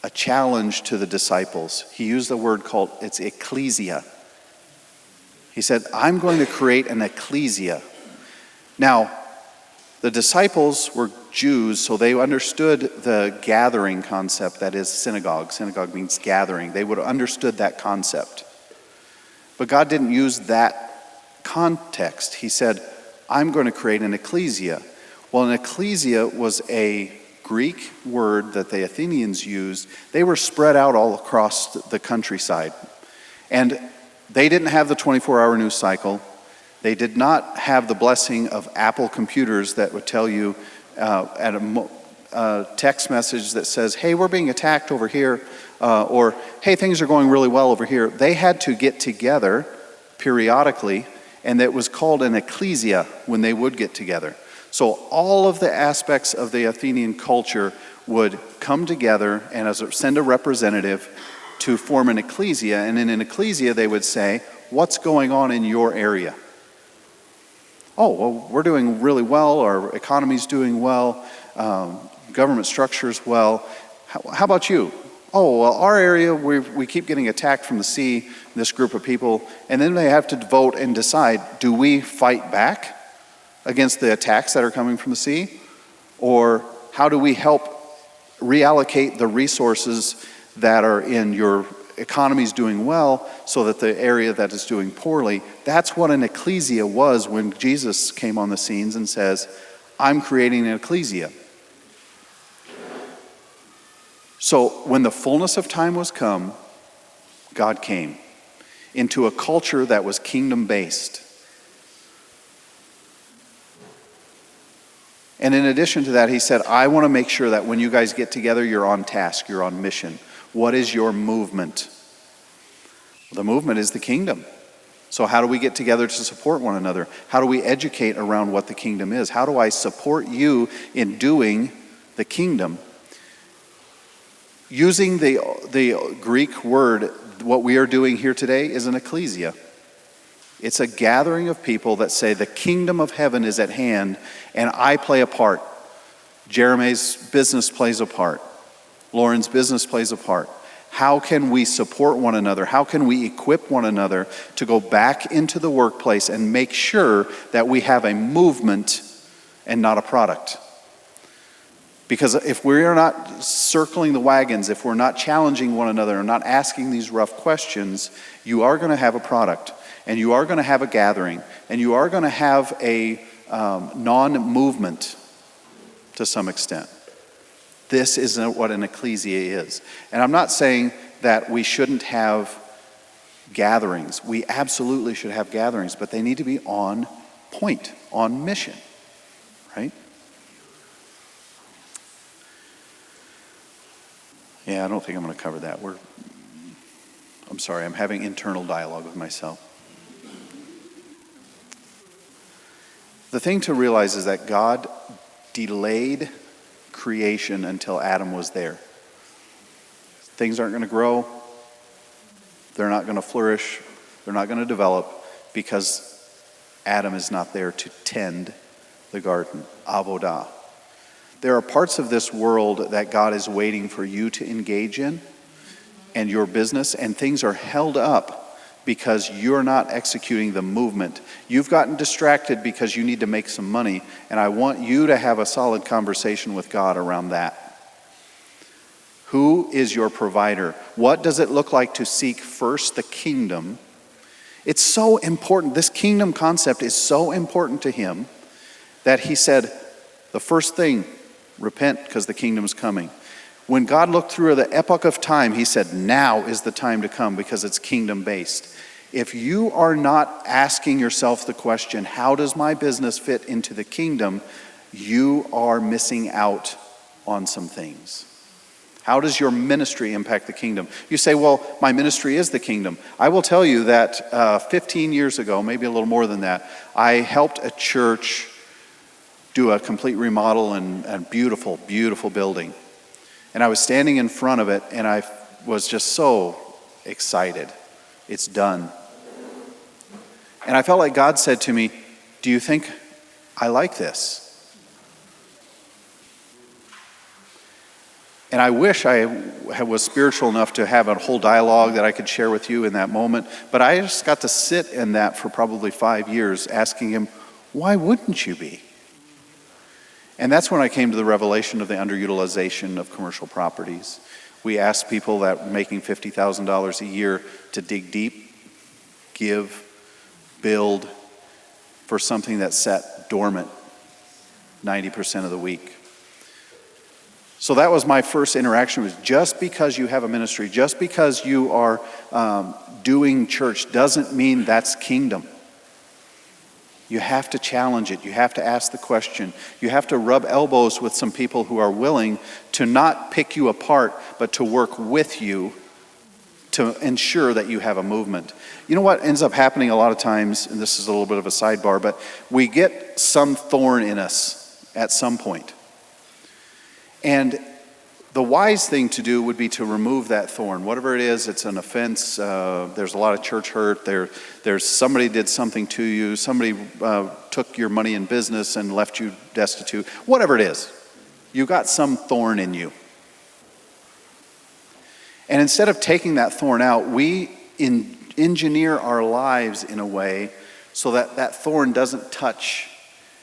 a challenge to the disciples. He used a word called, it's ecclesia. He said, I'm going to create an ecclesia. Now, the disciples were Jews, so they understood the gathering concept, that is synagogue. Synagogue means gathering. They would have understood that concept. But God didn't use that context. He said, I'm going to create an ecclesia. Well, an ecclesia was a Greek word that the Athenians used. They were spread out all across the countryside. And they didn't have the 24-hour news cycle. They did not have the blessing of Apple computers that would tell you at a text message that says, hey, we're being attacked over here, or hey, things are going really well over here. They had to get together periodically, and it was called an ecclesia when they would get together. So all of the aspects of the Athenian culture would come together and send a representative to form an ecclesia. And in an ecclesia, they would say, what's going on in your area? Oh, well, we're doing really well. Our economy's doing well. Government structure's well. How about you? Oh, well, our area, we keep getting attacked from the sea, this group of people. And then they have to vote and decide, do we fight back against the attacks that are coming from the sea? Or how do we help reallocate the resources that are in your economy's doing well so that the area that is doing poorly? That's what an ecclesia was when Jesus came on the scenes and says, I'm creating an ecclesia. So when the fullness of time was come, God came into a culture that was kingdom-based. And in addition to that, he said, I want to make sure that when you guys get together, you're on task, you're on mission. What is your movement? The movement is the kingdom. So how do we get together to support one another? How do we educate around what the kingdom is? How do I support you in doing the kingdom? Using the Greek word, what we are doing here today is an ecclesia. It's a gathering of people that say the kingdom of heaven is at hand and I play a part. Jeremy's business plays a part. Lauren's business plays a part. How can we support one another? How can we equip one another to go back into the workplace and make sure that we have a movement and not a product? Because if we're not circling the wagons, if we're not challenging one another and not asking these rough questions, you are going to have a product. And you are going to have a gathering, and you are going to have a non-movement to some extent. This isn't what an ecclesia is. And I'm not saying that we shouldn't have gatherings. We absolutely should have gatherings, but they need to be on point, on mission, right? Yeah, I don't think I'm going to cover that. I'm sorry, I'm having internal dialogue with myself. The thing to realize is that God delayed creation until Adam was there. Things aren't going to grow. They're not going to flourish. They're not going to develop because Adam is not there to tend the garden. Avoda. There are parts of this world that God is waiting for you to engage in and your business, and things are held up because you're not executing the movement. You've gotten distracted because you need to make some money, and I want you to have a solid conversation with God around that. Who is your provider? What does it look like to seek first the kingdom? It's so important. This kingdom concept is so important to him that he said, the first thing, repent because the kingdom's coming. When God looked through the epoch of time, he said, now is the time to come because it's kingdom based. If you are not asking yourself the question, how does my business fit into the kingdom? You are missing out on some things. How does your ministry impact the kingdom? You say, well, my ministry is the kingdom. I will tell you that 15 years ago, maybe a little more than that, I helped a church do a complete remodel and a beautiful, beautiful building. And I was standing in front of it, and I was just so excited. It's done. And I felt like God said to me, do you think I like this? And I wish I was spiritual enough to have a whole dialogue that I could share with you in that moment. But I just got to sit in that for probably 5 years, asking him, why wouldn't you be? And that's when I came to the revelation of the underutilization of commercial properties. We asked people that were making $50,000 a year to dig deep, give, build for something that sat dormant 90% of the week. So that was my first interaction, was just because you have a ministry, just because you are doing church doesn't mean that's kingdom. You have to challenge it. You have to ask the question. You have to rub elbows with some people who are willing to not pick you apart, but to work with you to ensure that you have a movement. You know what ends up happening a lot of times, and this is a little bit of a sidebar, but we get some thorn in us at some point. And the wise thing to do would be to remove that thorn. Whatever it is, it's an offense. There's a lot of church hurt. There's somebody did something to you. Somebody took your money in business and left you destitute. Whatever it is, you got some thorn in you. And instead of taking that thorn out, we engineer our lives in a way so that that thorn doesn't touch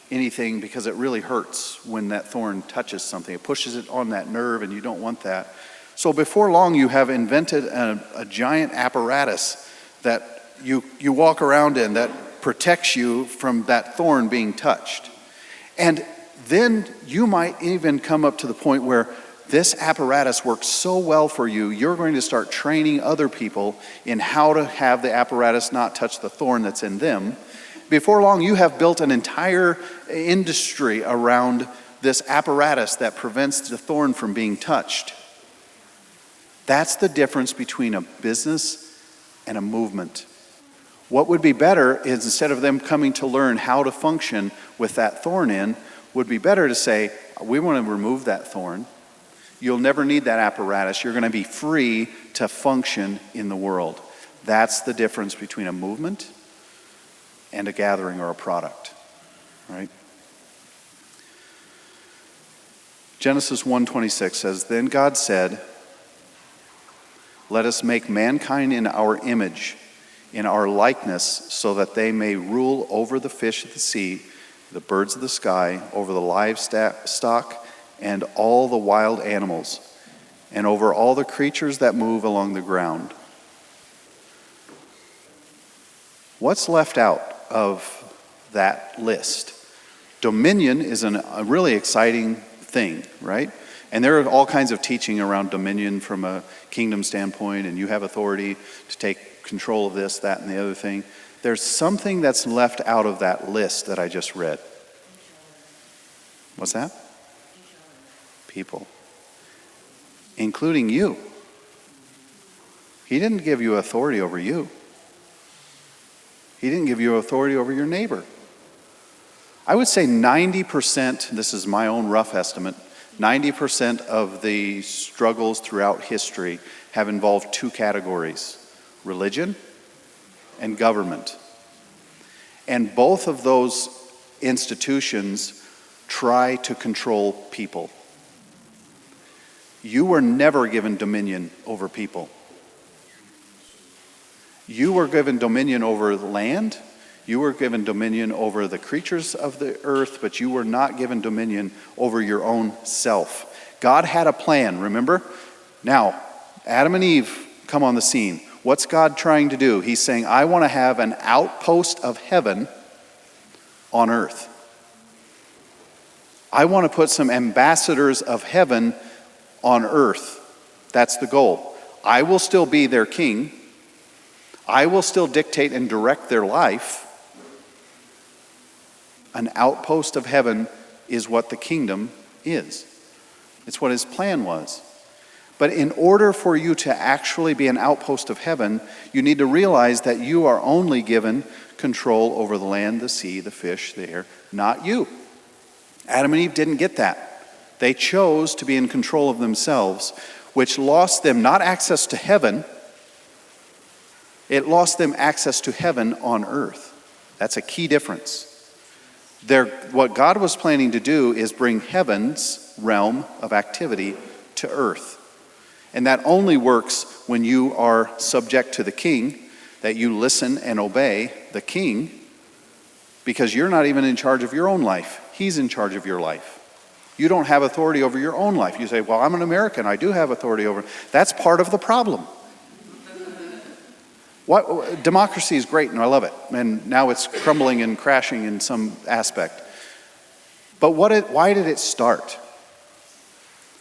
anything, because it really hurts when that thorn touches something. It pushes it on that nerve, and you don't want that. So before long, you have invented a giant apparatus that you walk around in that protects you from that thorn being touched. And then you might even come up to the point where this apparatus works so well for you, you're going to start training other people in how to have the apparatus not touch the thorn that's in them. Before long, you have built an entire industry around this apparatus that prevents the thorn from being touched. That's the difference between a business and a movement. What would be better is, instead of them coming to learn how to function with that thorn in, would be better to say, we want to remove that thorn. You'll never need that apparatus. You're going to be free to function in the world. That's the difference between a movement and a gathering or a product, right? Genesis 1:26 says, then God said, let us make mankind in our image, in our likeness, so that they may rule over the fish of the sea, the birds of the sky, over the livestock, and all the wild animals, and over all the creatures that move along the ground. What's left out of that list? Dominion is a really exciting thing, right? And there are all kinds of teaching around dominion from a kingdom standpoint, and you have authority to take control of this, that, and the other thing. There's something that's left out of that list that I just read. What's that? People. Including you. He didn't give you authority over you. He didn't give you authority over your neighbor. I would say 90%, this is my own rough estimate, 90% of the struggles throughout history have involved two categories: religion and government. And both of those institutions try to control people. You were never given dominion over people. You were given dominion over the land. You were given dominion over the creatures of the earth, but you were not given dominion over your own self. God had a plan, remember? Now, Adam and Eve come on the scene. What's God trying to do? He's saying, I want to have an outpost of heaven on earth. I want to put some ambassadors of heaven on earth. That's the goal. I will still be their king. I will still dictate and direct their life. An outpost of heaven is what the kingdom is. It's what his plan was. But in order for you to actually be an outpost of heaven, you need to realize that you are only given control over the land, the sea, the fish, the air, not you. Adam and Eve didn't get that. They chose to be in control of themselves, which lost them not access to heaven, it lost them access to heaven on earth. That's a key difference. What God was planning to do is bring heaven's realm of activity to earth. And that only works when you are subject to the king, that you listen and obey the king, because you're not even in charge of your own life. He's in charge of your life. You don't have authority over your own life. You say, well, I'm an American. I do have authority over it. That's part of the problem. Democracy is great, and I love it. And now it's crumbling and crashing in some aspect. But why did it start?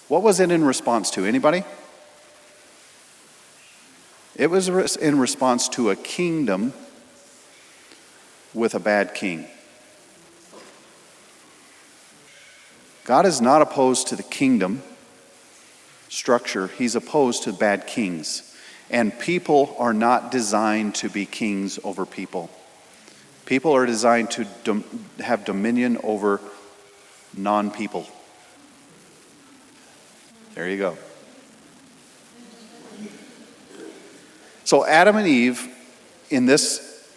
What was it in response to? Anybody? It was in response to a kingdom with a bad king. God is not opposed to the kingdom structure. He's opposed to bad kings. And people are not designed to be kings over people. People are designed to have dominion over non-people. There you go. So Adam and Eve, in this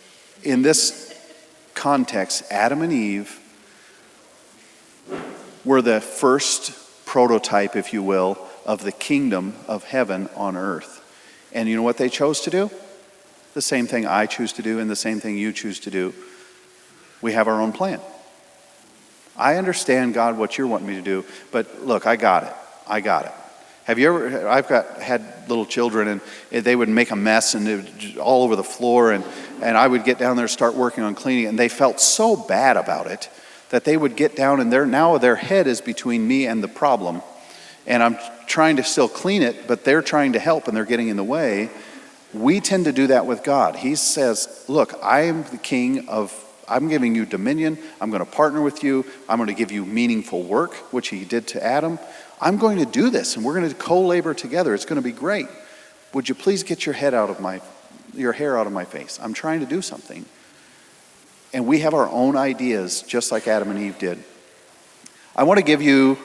context, Adam and Eve were the first prototype, if you will, of the kingdom of heaven on earth. And you know what they chose to do? The same thing I choose to do and the same thing you choose to do. We have our own plan. I understand, God, what you're wanting me to do, but look, I got it. Have you ever, had little children, and they would make a mess and it would all over the floor, and I would get down there and start working on cleaning it, and they felt so bad about it that they would get down, and now their head is between me and the problem. And I'm trying to still clean it, but they're trying to help and they're getting in the way. We tend to do that with God. He says, look, I am the king I'm giving you dominion. I'm going to partner with you. I'm going to give you meaningful work, which he did to Adam. I'm going to do this, and we're going to co-labor together. It's going to be great. Would you please get your hair out of my face? I'm trying to do something. And we have our own ideas, just like Adam and Eve did. I want to give you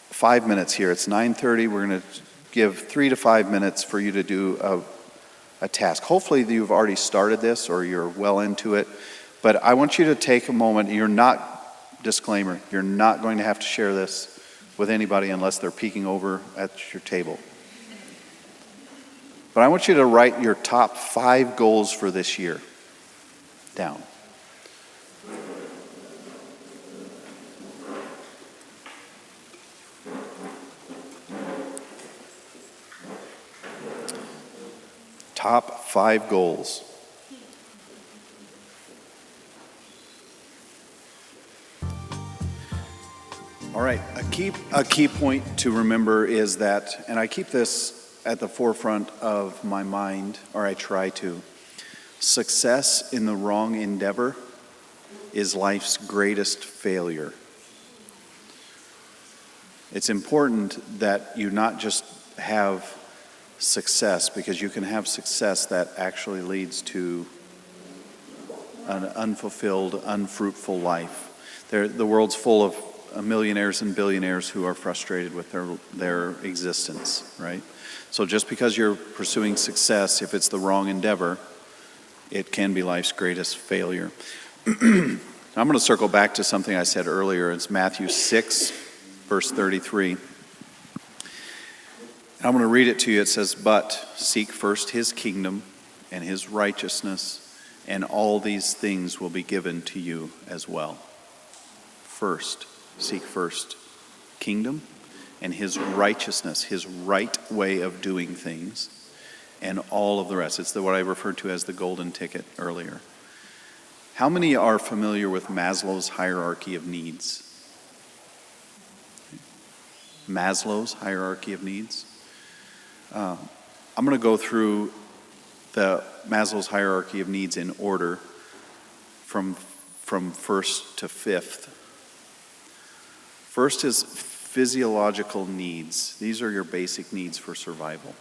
5 minutes here. It's 9:30. We're going to give 3 to 5 minutes for you to do a task. Hopefully you've already started this or you're well into it. But I want you to take a moment. You're not going to have to share this with anybody unless they're peeking over at your table. But I want you to write your top 5 goals for this year down. Top 5 goals. All right, a key point to remember is that, and I keep this at the forefront of my mind, or I try to. Success in the wrong endeavor is life's greatest failure. It's important that you not just have success, because you can have success that actually leads to an unfulfilled, unfruitful life. The world's full of millionaires and billionaires who are frustrated with their existence, right? So just because you're pursuing success, if it's the wrong endeavor, it can be life's greatest failure. I'm going to circle back to something I said earlier. It's Matthew 6, verse 33. I'm going to read it to you. It says, "But seek first his kingdom and his righteousness, and all these things will be given to you as well." First, seek first kingdom and his righteousness, his right way of doing things, and all of the rest. It's what I referred to as the golden ticket earlier. How many are familiar with Maslow's hierarchy of needs? Maslow's hierarchy of needs. I'm going to go through the Maslow's hierarchy of needs in order from first to fifth. First is physiological needs. These are your basic needs for survival.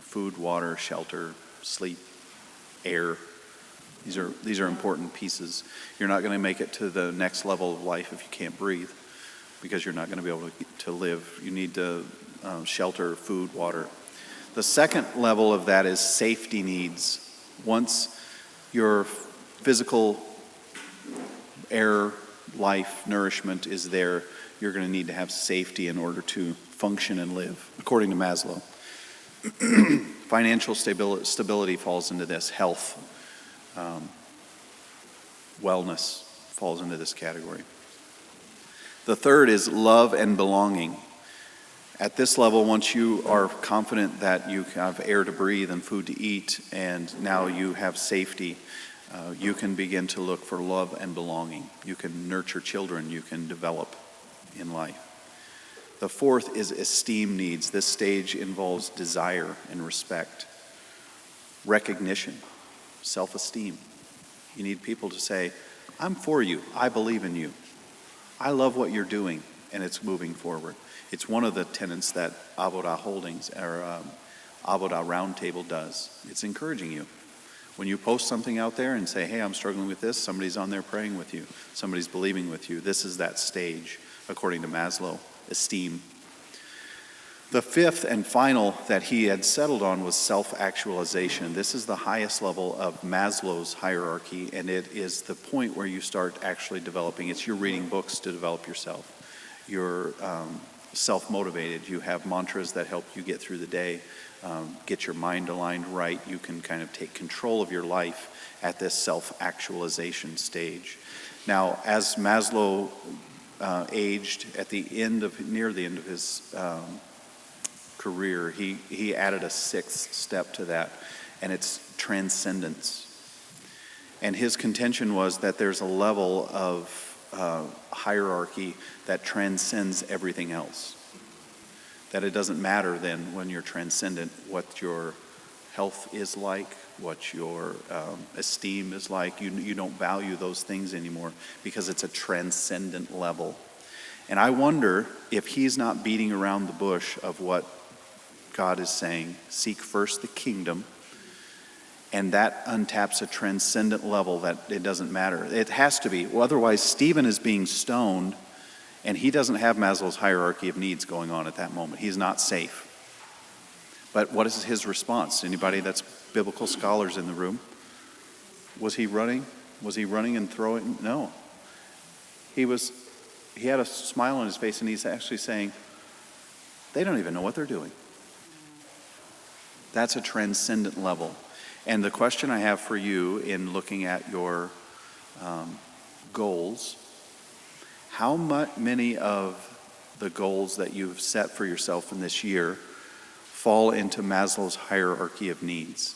Food, water, shelter, sleep, air. These are important pieces. You're not going to make it to the next level of life if you can't breathe, because you're not going to be able to live. You need to shelter, food, water. The second level of that is safety needs. Once your physical air, life, nourishment is there, you're going to need to have safety in order to function and live, according to Maslow. Financial stability falls into this. Health, wellness falls into this category. The third is love and belonging. At this level, once you are confident that you have air to breathe and food to eat, and now you have safety, you can begin to look for love and belonging. You can nurture children. You can develop in life. The fourth is esteem needs. This stage involves desire and respect, recognition, self-esteem. You need people to say, "I'm for you. I believe in you. I love what you're doing," and it's moving forward. It's one of the tenets that Avoda Holdings, or Avoda Roundtable does. It's encouraging you. When you post something out there and say, "Hey, I'm struggling with this," somebody's on there praying with you. Somebody's believing with you. This is that stage, according to Maslow, esteem. The fifth and final that he had settled on was self-actualization. This is the highest level of Maslow's hierarchy, and it is the point where you start actually developing. It's you're reading books to develop yourself. You're self-motivated. You have mantras that help you get through the day, get your mind aligned right. You can kind of take control of your life at this self-actualization stage. Now, as Maslow aged near the end of his career, he added a sixth step to that, and it's transcendence. And his contention was that there's a level of hierarchy that transcends everything else. That it doesn't matter then, when you're transcendent, what your health is like, what your esteem is like. You don't value those things anymore, because it's a transcendent level. And I wonder if he's not beating around the bush of what God is saying. Seek first the kingdom, and that untaps a transcendent level that it doesn't matter. It has to be. Well, otherwise, Stephen is being stoned, and he doesn't have Maslow's hierarchy of needs going on at that moment. He's not safe. But what is his response? Anybody that's biblical scholars in the room? Was he running? Was he running and throwing? No. He had a smile on his face, and he's actually saying, they don't even know what they're doing. That's a transcendent level. And the question I have for you in looking at your goals, how many of the goals that you've set for yourself in this year fall into Maslow's hierarchy of needs?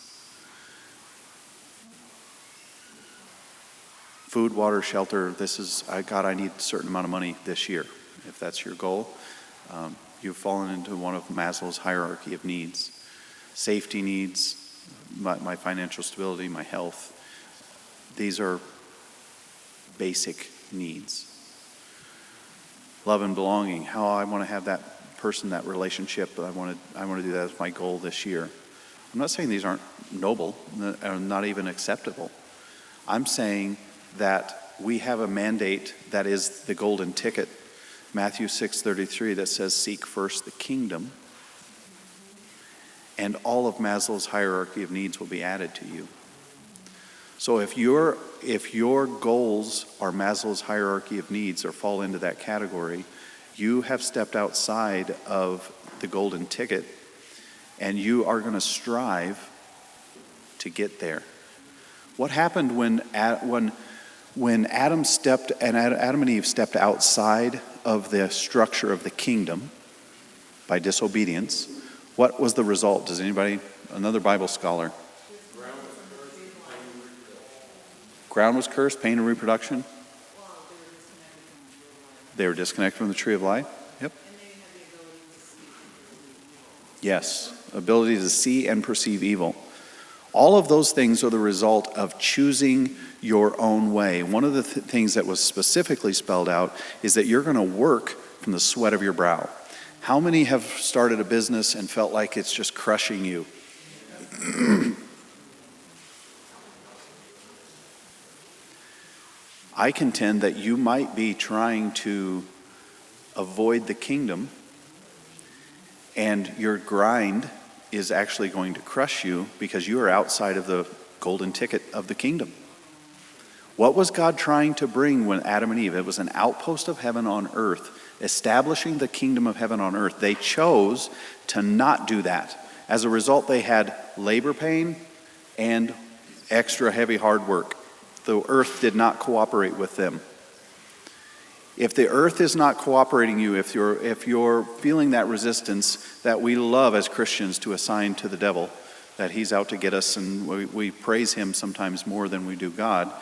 Food, water, shelter, God, I need a certain amount of money this year. If that's your goal, you've fallen into one of Maslow's hierarchy of needs. safety needs, my financial stability, my health. These are basic needs. Love and belonging, how I want to have that person, that relationship, I want to do that as my goal this year. I'm not saying these aren't noble, or not even acceptable. I'm saying that we have a mandate that is the golden ticket, Matthew 6:33, that says, seek first the kingdom, and all of Maslow's hierarchy of needs will be added to you. So if your goals are Maslow's hierarchy of needs or fall into that category, you have stepped outside of the golden ticket, and you are going to strive to get there. What happened when Adam and Eve stepped outside of the structure of the kingdom by disobedience? What was the result? Does anybody, another Bible scholar? Ground was cursed, pain and reproduction. They were disconnected from the tree of life. Yep. Yes, ability to see and perceive evil. All of those things are the result of choosing your own way. One of the things that was specifically spelled out is that you're going to work from the sweat of your brow. How many have started a business and felt like it's just crushing you? I contend that you might be trying to avoid the kingdom, and your grind is actually going to crush you because you are outside of the golden ticket of the kingdom. What was God trying to bring when Adam and Eve? It was an outpost of heaven on earth, establishing the kingdom of heaven on earth. They chose to not do that. As a result, they had labor pain and extra heavy hard work. The earth did not cooperate with them. If the earth is not cooperating you, if you're feeling that resistance that we love as Christians to assign to the devil, that he's out to get us, and we praise him sometimes more than we do God.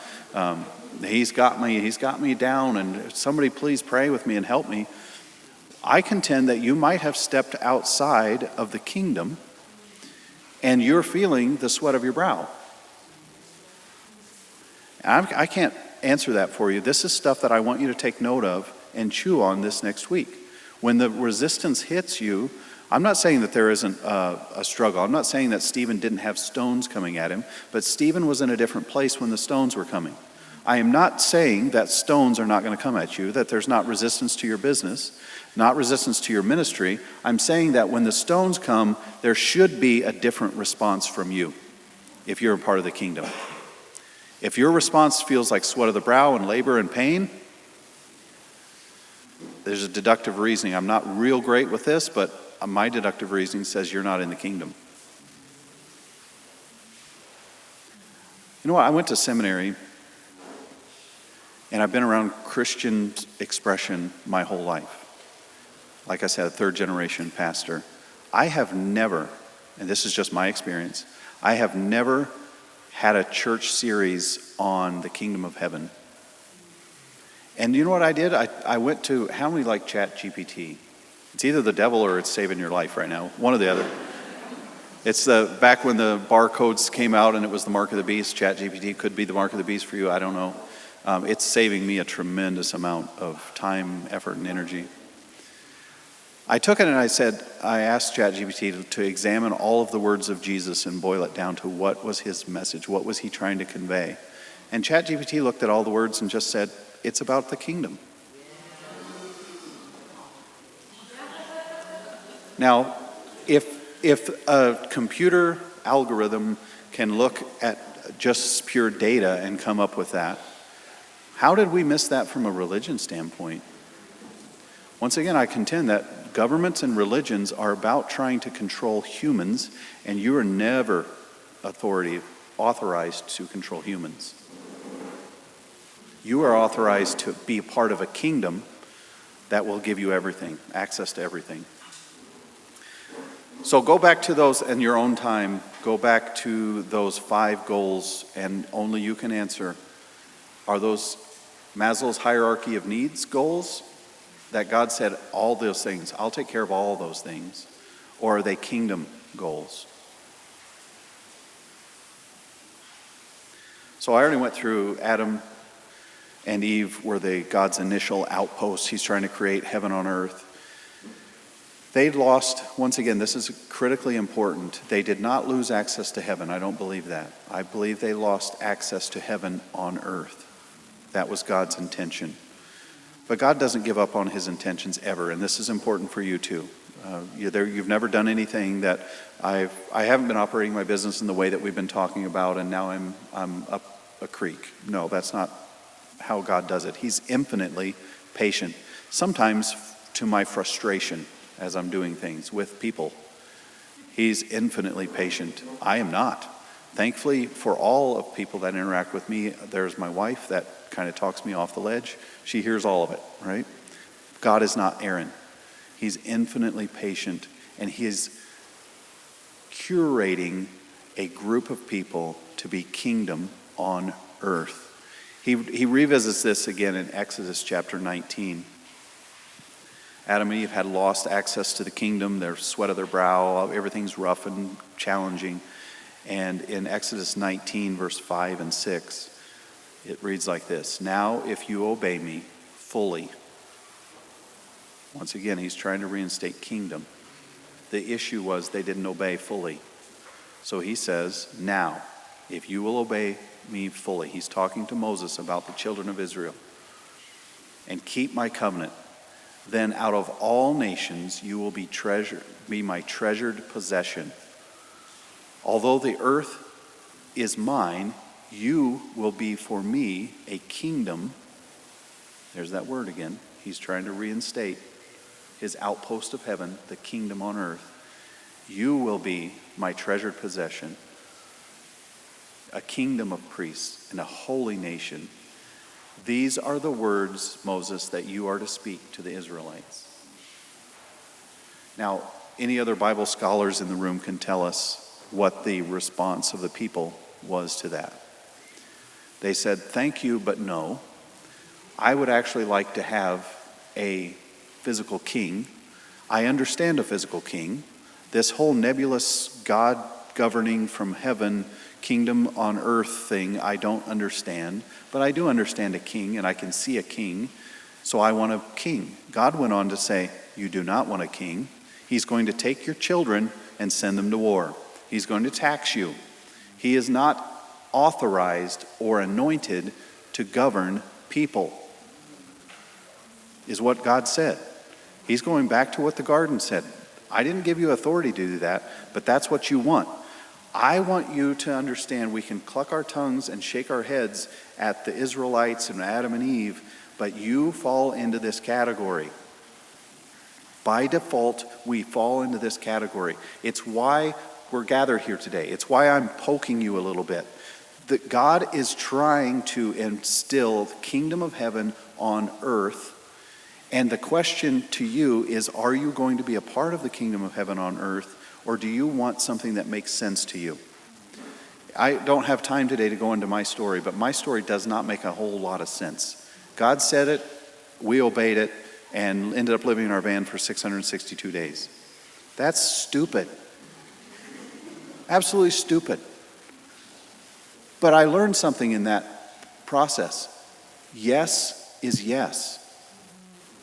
He's got me down, and somebody please pray with me and help me. I contend that you might have stepped outside of the kingdom, and you're feeling the sweat of your brow. I can't answer that for you. This is stuff that I want you to take note of and chew on this next week. When the resistance hits you, I'm not saying that there isn't a struggle. I'm not saying that Stephen didn't have stones coming at him, but Stephen was in a different place when the stones were coming. I am not saying that stones are not going to come at you, that there's not resistance to your business, not resistance to your ministry. I'm saying that when the stones come, there should be a different response from you if you're a part of the kingdom. If your response feels like sweat of the brow and labor and pain, there's a deductive reasoning. I'm not real great with this, but my deductive reasoning says you're not in the kingdom. You know what? I went to seminary, and I've been around Christian expression my whole life. Like I said, a third generation pastor. I have never, and this is just my experience, I have never had a church series on the kingdom of heaven. And you know what I did? I went to, how many like ChatGPT? It's either the devil or it's saving your life right now. One or the other. It's back when the barcodes came out and it was the mark of the beast. ChatGPT could be the mark of the beast for you. I don't know. It's saving me a tremendous amount of time, effort, and energy. I took it and I asked ChatGPT to examine all of the words of Jesus and boil it down to what was his message, what was he trying to convey. And ChatGPT looked at all the words and just said, it's about the kingdom. Now, if a computer algorithm can look at just pure data and come up with that, how did we miss that from a religion standpoint? Once again, I contend that governments and religions are about trying to control humans, and you are never authorized to control humans. You are authorized to be a part of a kingdom that will give you everything, access to everything. So go back to those in your own time. Go back to those 5 goals, and only you can answer. Are those Maslow's hierarchy of needs goals? That God said all those things, I'll take care of all those things? Or are they kingdom goals? So I already went through Adam and Eve were God's initial outpost. He's trying to create heaven on earth. They lost, once again, this is critically important. They did not lose access to heaven. I don't believe that. I believe they lost access to heaven on earth. That was God's intention. But God doesn't give up on his intentions ever, and this is important for you too. You've never done anything that I haven't been operating my business in the way that we've been talking about, and now I'm up a creek. No, that's not how God does it. He's infinitely patient, sometimes to my frustration as I'm doing things with people. He's infinitely patient. I am not. Thankfully, for all of people that interact with me, there's my wife that kind of talks me off the ledge. She hears all of it, right? God is not Aaron. He's infinitely patient, and he is curating a group of people to be kingdom on earth. He revisits this again in Exodus chapter 19. Adam and Eve had lost access to the kingdom, their sweat of their brow, everything's rough and challenging. And in Exodus 19, verse 5 and 6, it reads like this: "Now if you obey me fully." Once again, he's trying to reinstate kingdom. The issue was they didn't obey fully. So he says, "Now, if you will obey me fully," he's talking to Moses about the children of Israel, "and keep my covenant, then out of all nations you will be my treasured possession. Although the earth is mine, you will be for me a kingdom." There's that word again. He's trying to reinstate his outpost of heaven, the kingdom on earth. "You will be my treasured possession, a kingdom of priests and a holy nation. These are the words, Moses, that you are to speak to the Israelites." Now, any other Bible scholars in the room can tell us what the response of the people was to that. They said, "Thank you, but no. I would actually like to have a physical king. I understand a physical king. This whole nebulous God governing from heaven, kingdom on earth thing, I don't understand. But I do understand a king, and I can see a king. So I want a king." God went on to say, "You do not want a king. He's going to take your children and send them to war. He's going to tax you. He is not authorized or anointed to govern people," is what God said. He's going back to what the garden said. I didn't give you authority to do that, but that's what you want. I want you to understand we can cluck our tongues and shake our heads at the Israelites and Adam and Eve, but you fall into this category. By default, we fall into this category. It's why we're gathered here today. It's why I'm poking you a little bit. That God is trying to instill the kingdom of heaven on earth. And the question to you is, are you going to be a part of the kingdom of heaven on earth, or do you want something that makes sense to you? I don't have time today to go into my story, but my story does not make a whole lot of sense. God said it, we obeyed it, and ended up living in our van for 662 days. That's stupid. Absolutely stupid. But I learned something in that process. Yes is yes.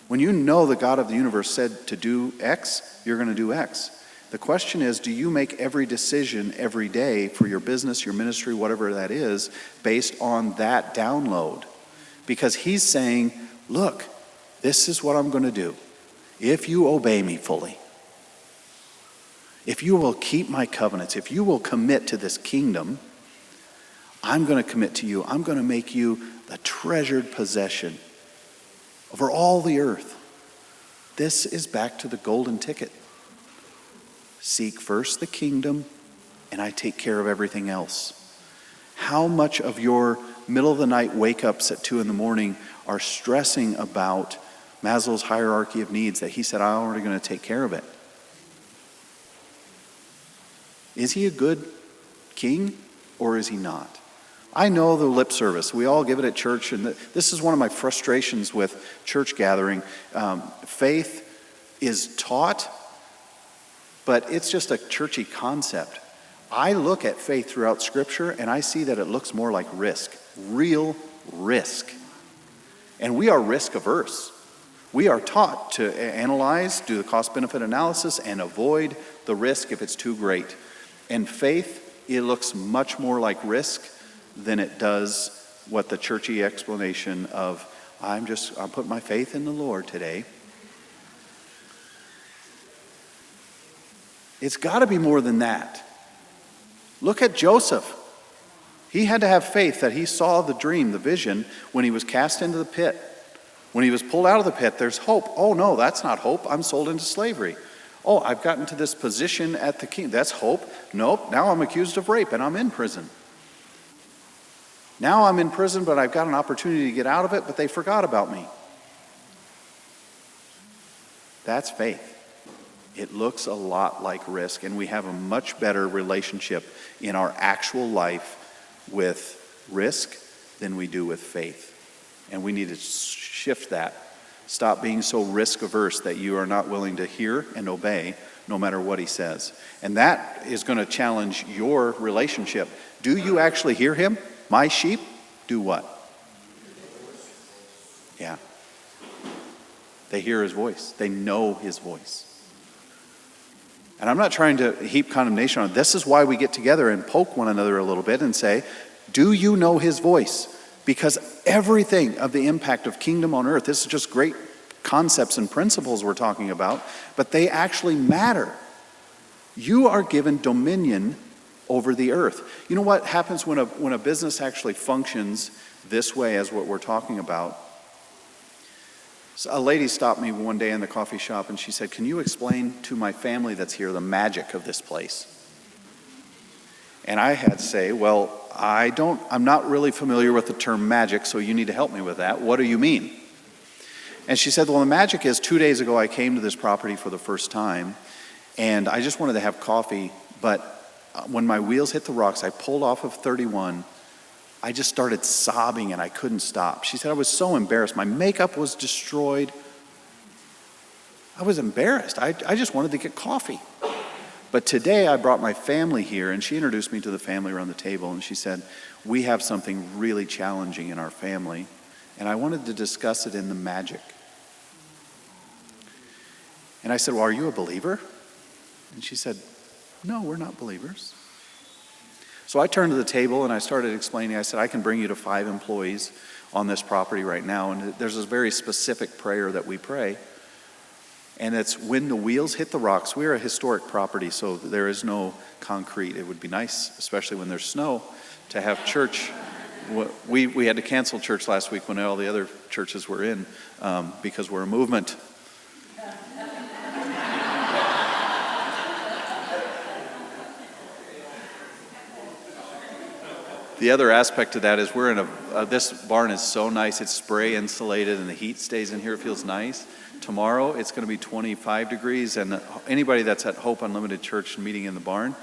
When you know the God of the universe said to do X, you're going to do X. The question is, do you make every decision every day for your business, your ministry, whatever that is, based on that download? Because he's saying, look, this is what I'm going to do. If you obey me fully, if you will keep my covenants, if you will commit to this kingdom, I'm going to commit to you. I'm going to make you the treasured possession over all the earth. This is back to the golden ticket. Seek first the kingdom, and I take care of everything else. How much of your middle of the night wake-ups at 2 a.m. are stressing about Maslow's hierarchy of needs that he said, I'm already going to take care of it? Is he a good king, or is he not? I know the lip service. We all give it at church, and this is one of my frustrations with church gathering. Faith is taught, but it's just a churchy concept. I look at faith throughout Scripture and I see that it looks more like risk, real risk. And we are risk averse. We are taught to analyze, do the cost-benefit analysis, and avoid the risk if it's too great. And faith, it looks much more like risk than it does what the churchy explanation of, I'm putting my faith in the Lord today. It's got to be more than that. Look at Joseph. He had to have faith that he saw the dream, the vision, when he was cast into the pit. When he was pulled out of the pit, there's hope. Oh, no, that's not hope. I'm sold into slavery. Oh, I've gotten to this position at the king. That's hope. Nope, now I'm accused of rape and I'm in prison. Now I'm in prison, but I've got an opportunity to get out of it, but they forgot about me. That's faith. It looks a lot like risk, and we have a much better relationship in our actual life with risk than we do with faith. And we need to shift that. Stop being so risk averse that you are not willing to hear and obey no matter what he says. And that is going to challenge your relationship. Do you actually hear him? My sheep do what? Yeah. They hear his voice. They know his voice. And I'm not trying to heap condemnation on it. This is why we get together and poke one another a little bit and say, do you know his voice? Because everything of the impact of kingdom on earth, this is just great concepts and principles we're talking about, but they actually matter. You are given dominion over the earth. You know what happens when a business actually functions this way as what we're talking about? So a lady stopped me one day in the coffee shop and she said, can you explain to my family that's here the magic of this place? And I had to say, well, I'm not really familiar with the term magic, so you need to help me with that. What do you mean? And she said, well, the magic is 2 days ago I came to this property for the first time, and I just wanted to have coffee, but when my wheels hit the rocks, I pulled off of 31, I just started sobbing and I couldn't stop. She said, I was so embarrassed. My makeup was destroyed. I was embarrassed. I just wanted to get coffee. But today I brought my family here, and she introduced me to the family around the table, and she said, we have something really challenging in our family, and I wanted to discuss it in the magic. And I said, well, are you a believer? And she said, no, we're not believers. So I turned to the table and I started explaining. I said, I can bring you to 5 employees on this property right now, and there's a very specific prayer that we pray. And it's when the wheels hit the rocks. We're a historic property, so there is no concrete. It would be nice, especially when there's snow, to have church. We had to cancel church last week when all the other churches were in because we're a movement. The other aspect of that is we're in this barn is so nice. It's spray insulated and the heat stays in here. It feels nice. Tomorrow it's going to be 25 degrees, and anybody that's at Hope Unlimited Church meeting in the barn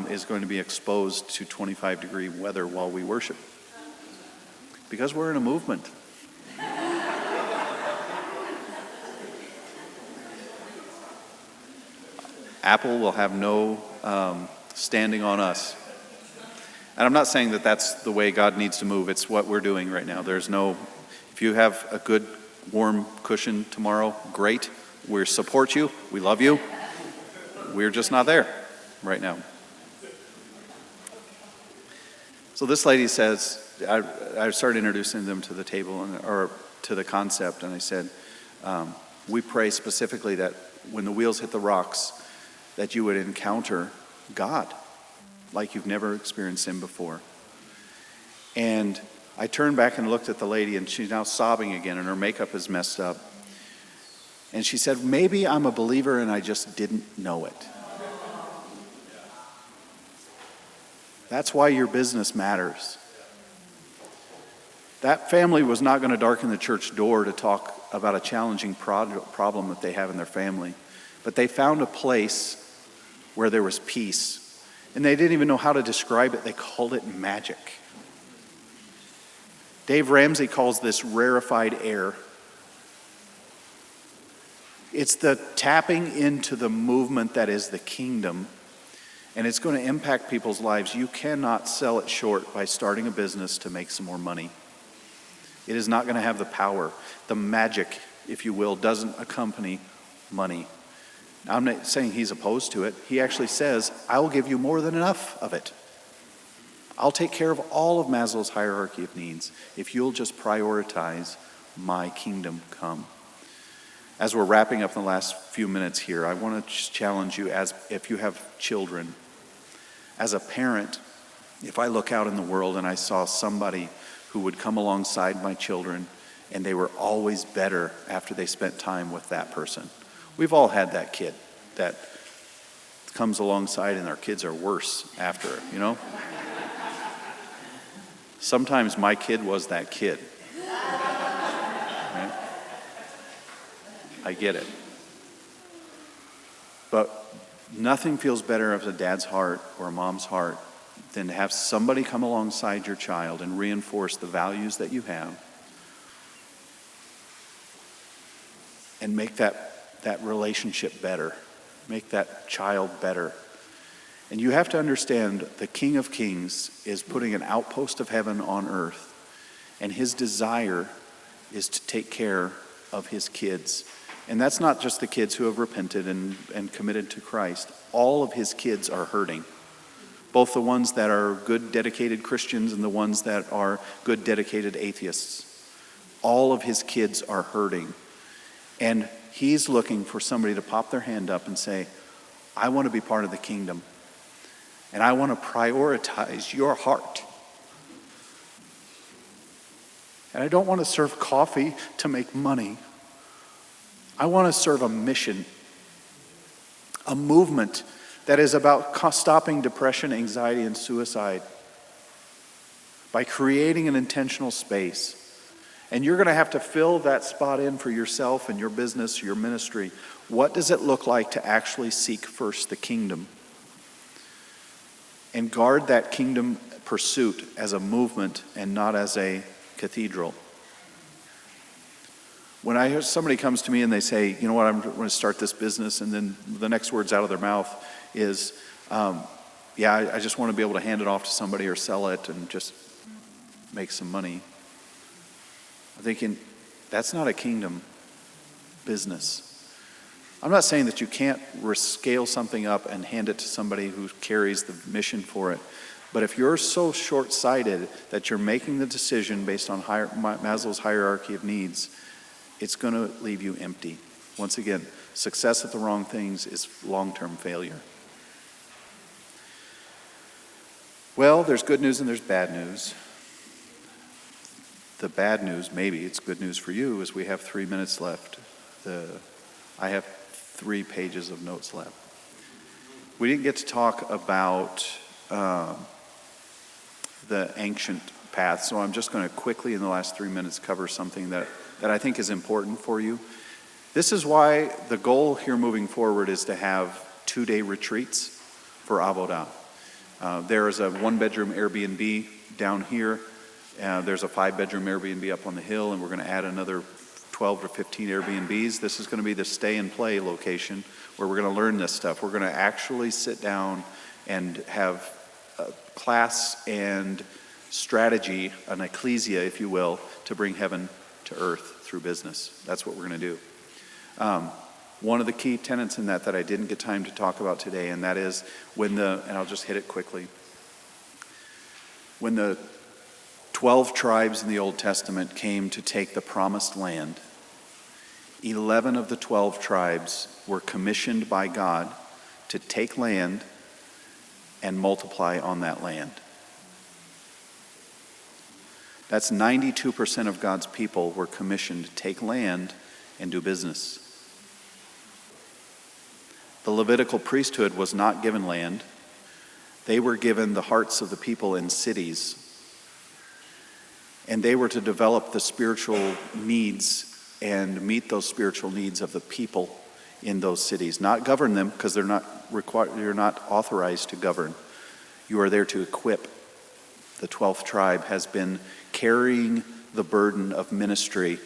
is going to be exposed to 25 degree weather while we worship. Because we're in a movement. Apple will have no standing on us. And I'm not saying that that's the way God needs to move. It's what we're doing right now. If you have a good warm cushion tomorrow, great. We support you. We love you. We're just not there right now. So this lady says, I started introducing them to the table or to the concept, and I said, we pray specifically that when the wheels hit the rocks, that you would encounter God like you've never experienced him before. And I turned back and looked at the lady, and she's now sobbing again, and her makeup is messed up. And she said, maybe I'm a believer and I just didn't know it. That's why your business matters. That family was not going to darken the church door to talk about a challenging problem that they have in their family. But they found a place where there was peace. And they didn't even know how to describe it. They called it magic. Dave Ramsey calls this rarefied air. It's the tapping into the movement that is the kingdom And it's going to impact people's lives. You cannot sell it short by starting a business to make some more money. It is not going to have the power. The magic, if you will, doesn't accompany money. Now, I'm not saying he's opposed to it. He actually says, I will give you more than enough of it. I'll take care of all of Maslow's hierarchy of needs if you'll just prioritize my kingdom come. As we're wrapping up in the last few minutes here, I want to just challenge you, as if you have children. As a parent, if I look out in the world and I saw somebody who would come alongside my children and they were always better after they spent time with that person. We've all had that kid that comes alongside and our kids are worse after, you know? Sometimes my kid was that kid. Right? I get it. But nothing feels better of a dad's heart or a mom's heart than to have somebody come alongside your child and reinforce the values that you have and make that relationship better, make that child better. And you have to understand the King of Kings is putting an outpost of heaven on earth, and his desire is to take care of his kids. And that's not just the kids who have repented and committed to Christ. All of his kids are hurting. Both the ones that are good, dedicated Christians and the ones that are good, dedicated atheists. All of his kids are hurting. And he's looking for somebody to pop their hand up and say, I want to be part of the kingdom. And I want to prioritize your heart. And I don't want to serve coffee to make money. I want to serve a mission, a movement that is about stopping depression, anxiety, and suicide by creating an intentional space. And you're going to have to fill that spot in for yourself and your business, your ministry. What does it look like to actually seek first the kingdom? And guard that kingdom pursuit as a movement and not as a cathedral. When I hear somebody comes to me and they say, you know what, I'm going to start this business, and then the next words out of their mouth is, I just want to be able to hand it off to somebody or sell it and just make some money. I'm thinking, that's not a kingdom business. I'm not saying that you can't scale something up and hand it to somebody who carries the mission for it. But if you're so short-sighted that you're making the decision based on Maslow's hierarchy of needs, it's going to leave you empty. Once again, success at the wrong things is long-term failure. Well, there's good news and there's bad news. The bad news, maybe it's good news for you, is we have 3 minutes left. I have 3 pages of notes left. We didn't get to talk about the ancient path, so I'm just going to quickly in the last 3 minutes cover something that I think is important for you. This is why the goal here moving forward is to have 2-day retreats for Avoda. There is a 1-bedroom Airbnb down here. There's a 5-bedroom Airbnb up on the hill, and we're going to add another 12 or 15 Airbnbs. This is going to be the stay and play location where we're going to learn this stuff. We're going to actually sit down and have a class and strategy, an ecclesia, if you will, to bring heaven to earth through business. That's what we're going to do. One of the key tenets in that I didn't get time to talk about today, and that is and I'll just hit it quickly. When the 12 tribes in the Old Testament came to take the promised land, 11 of the 12 tribes were commissioned by God to take land and multiply on that land. That's 92% of God's people were commissioned to take land and do business. The Levitical priesthood was not given land. They were given the hearts of the people in cities. And they were to develop the spiritual needs and meet those spiritual needs of the people in those cities. Not govern them, because they're not authorized to govern. You are there to equip. The 12th tribe has been carrying the burden of ministry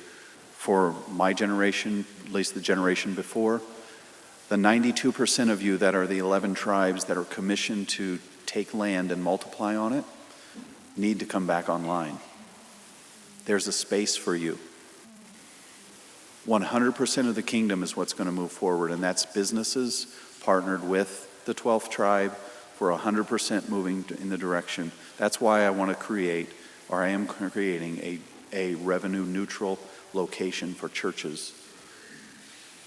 for my generation, at least the generation before, The 92% of you that are the 11 tribes that are commissioned to take land and multiply on it need to come back online. There's a space for you. 100% of the kingdom is what's going to move forward, and that's businesses partnered with the 12th tribe for 100% moving in the direction. That's why I want to create, or I am creating, a revenue neutral location for churches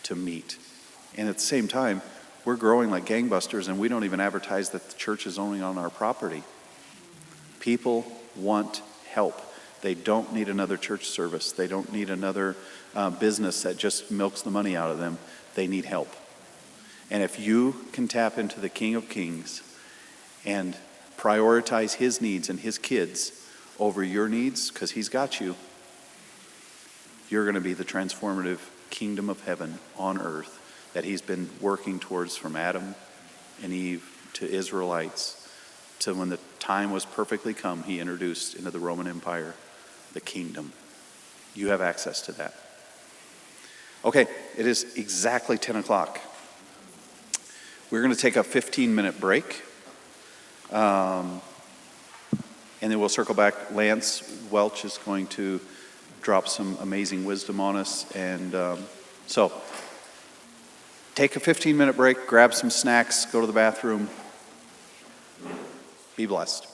to meet. And at the same time, we're growing like gangbusters, and we don't even advertise that the church is only on our property. People want help. They don't need another church service. They don't need another business that just milks the money out of them. They need help. And if you can tap into the King of Kings and prioritize his needs and his kids over your needs, because he's got you, you're going to be the transformative kingdom of heaven on earth that he's been working towards from Adam and Eve to Israelites, to when the time was perfectly come, he introduced into the Roman Empire the kingdom. You have access to that. Okay, it is exactly 10 o'clock. We're going to take a 15-minute break. And then we'll circle back. Lance Welch is going to drop some amazing wisdom on us. And so take a 15-minute break, grab some snacks, go to the bathroom. Be blessed.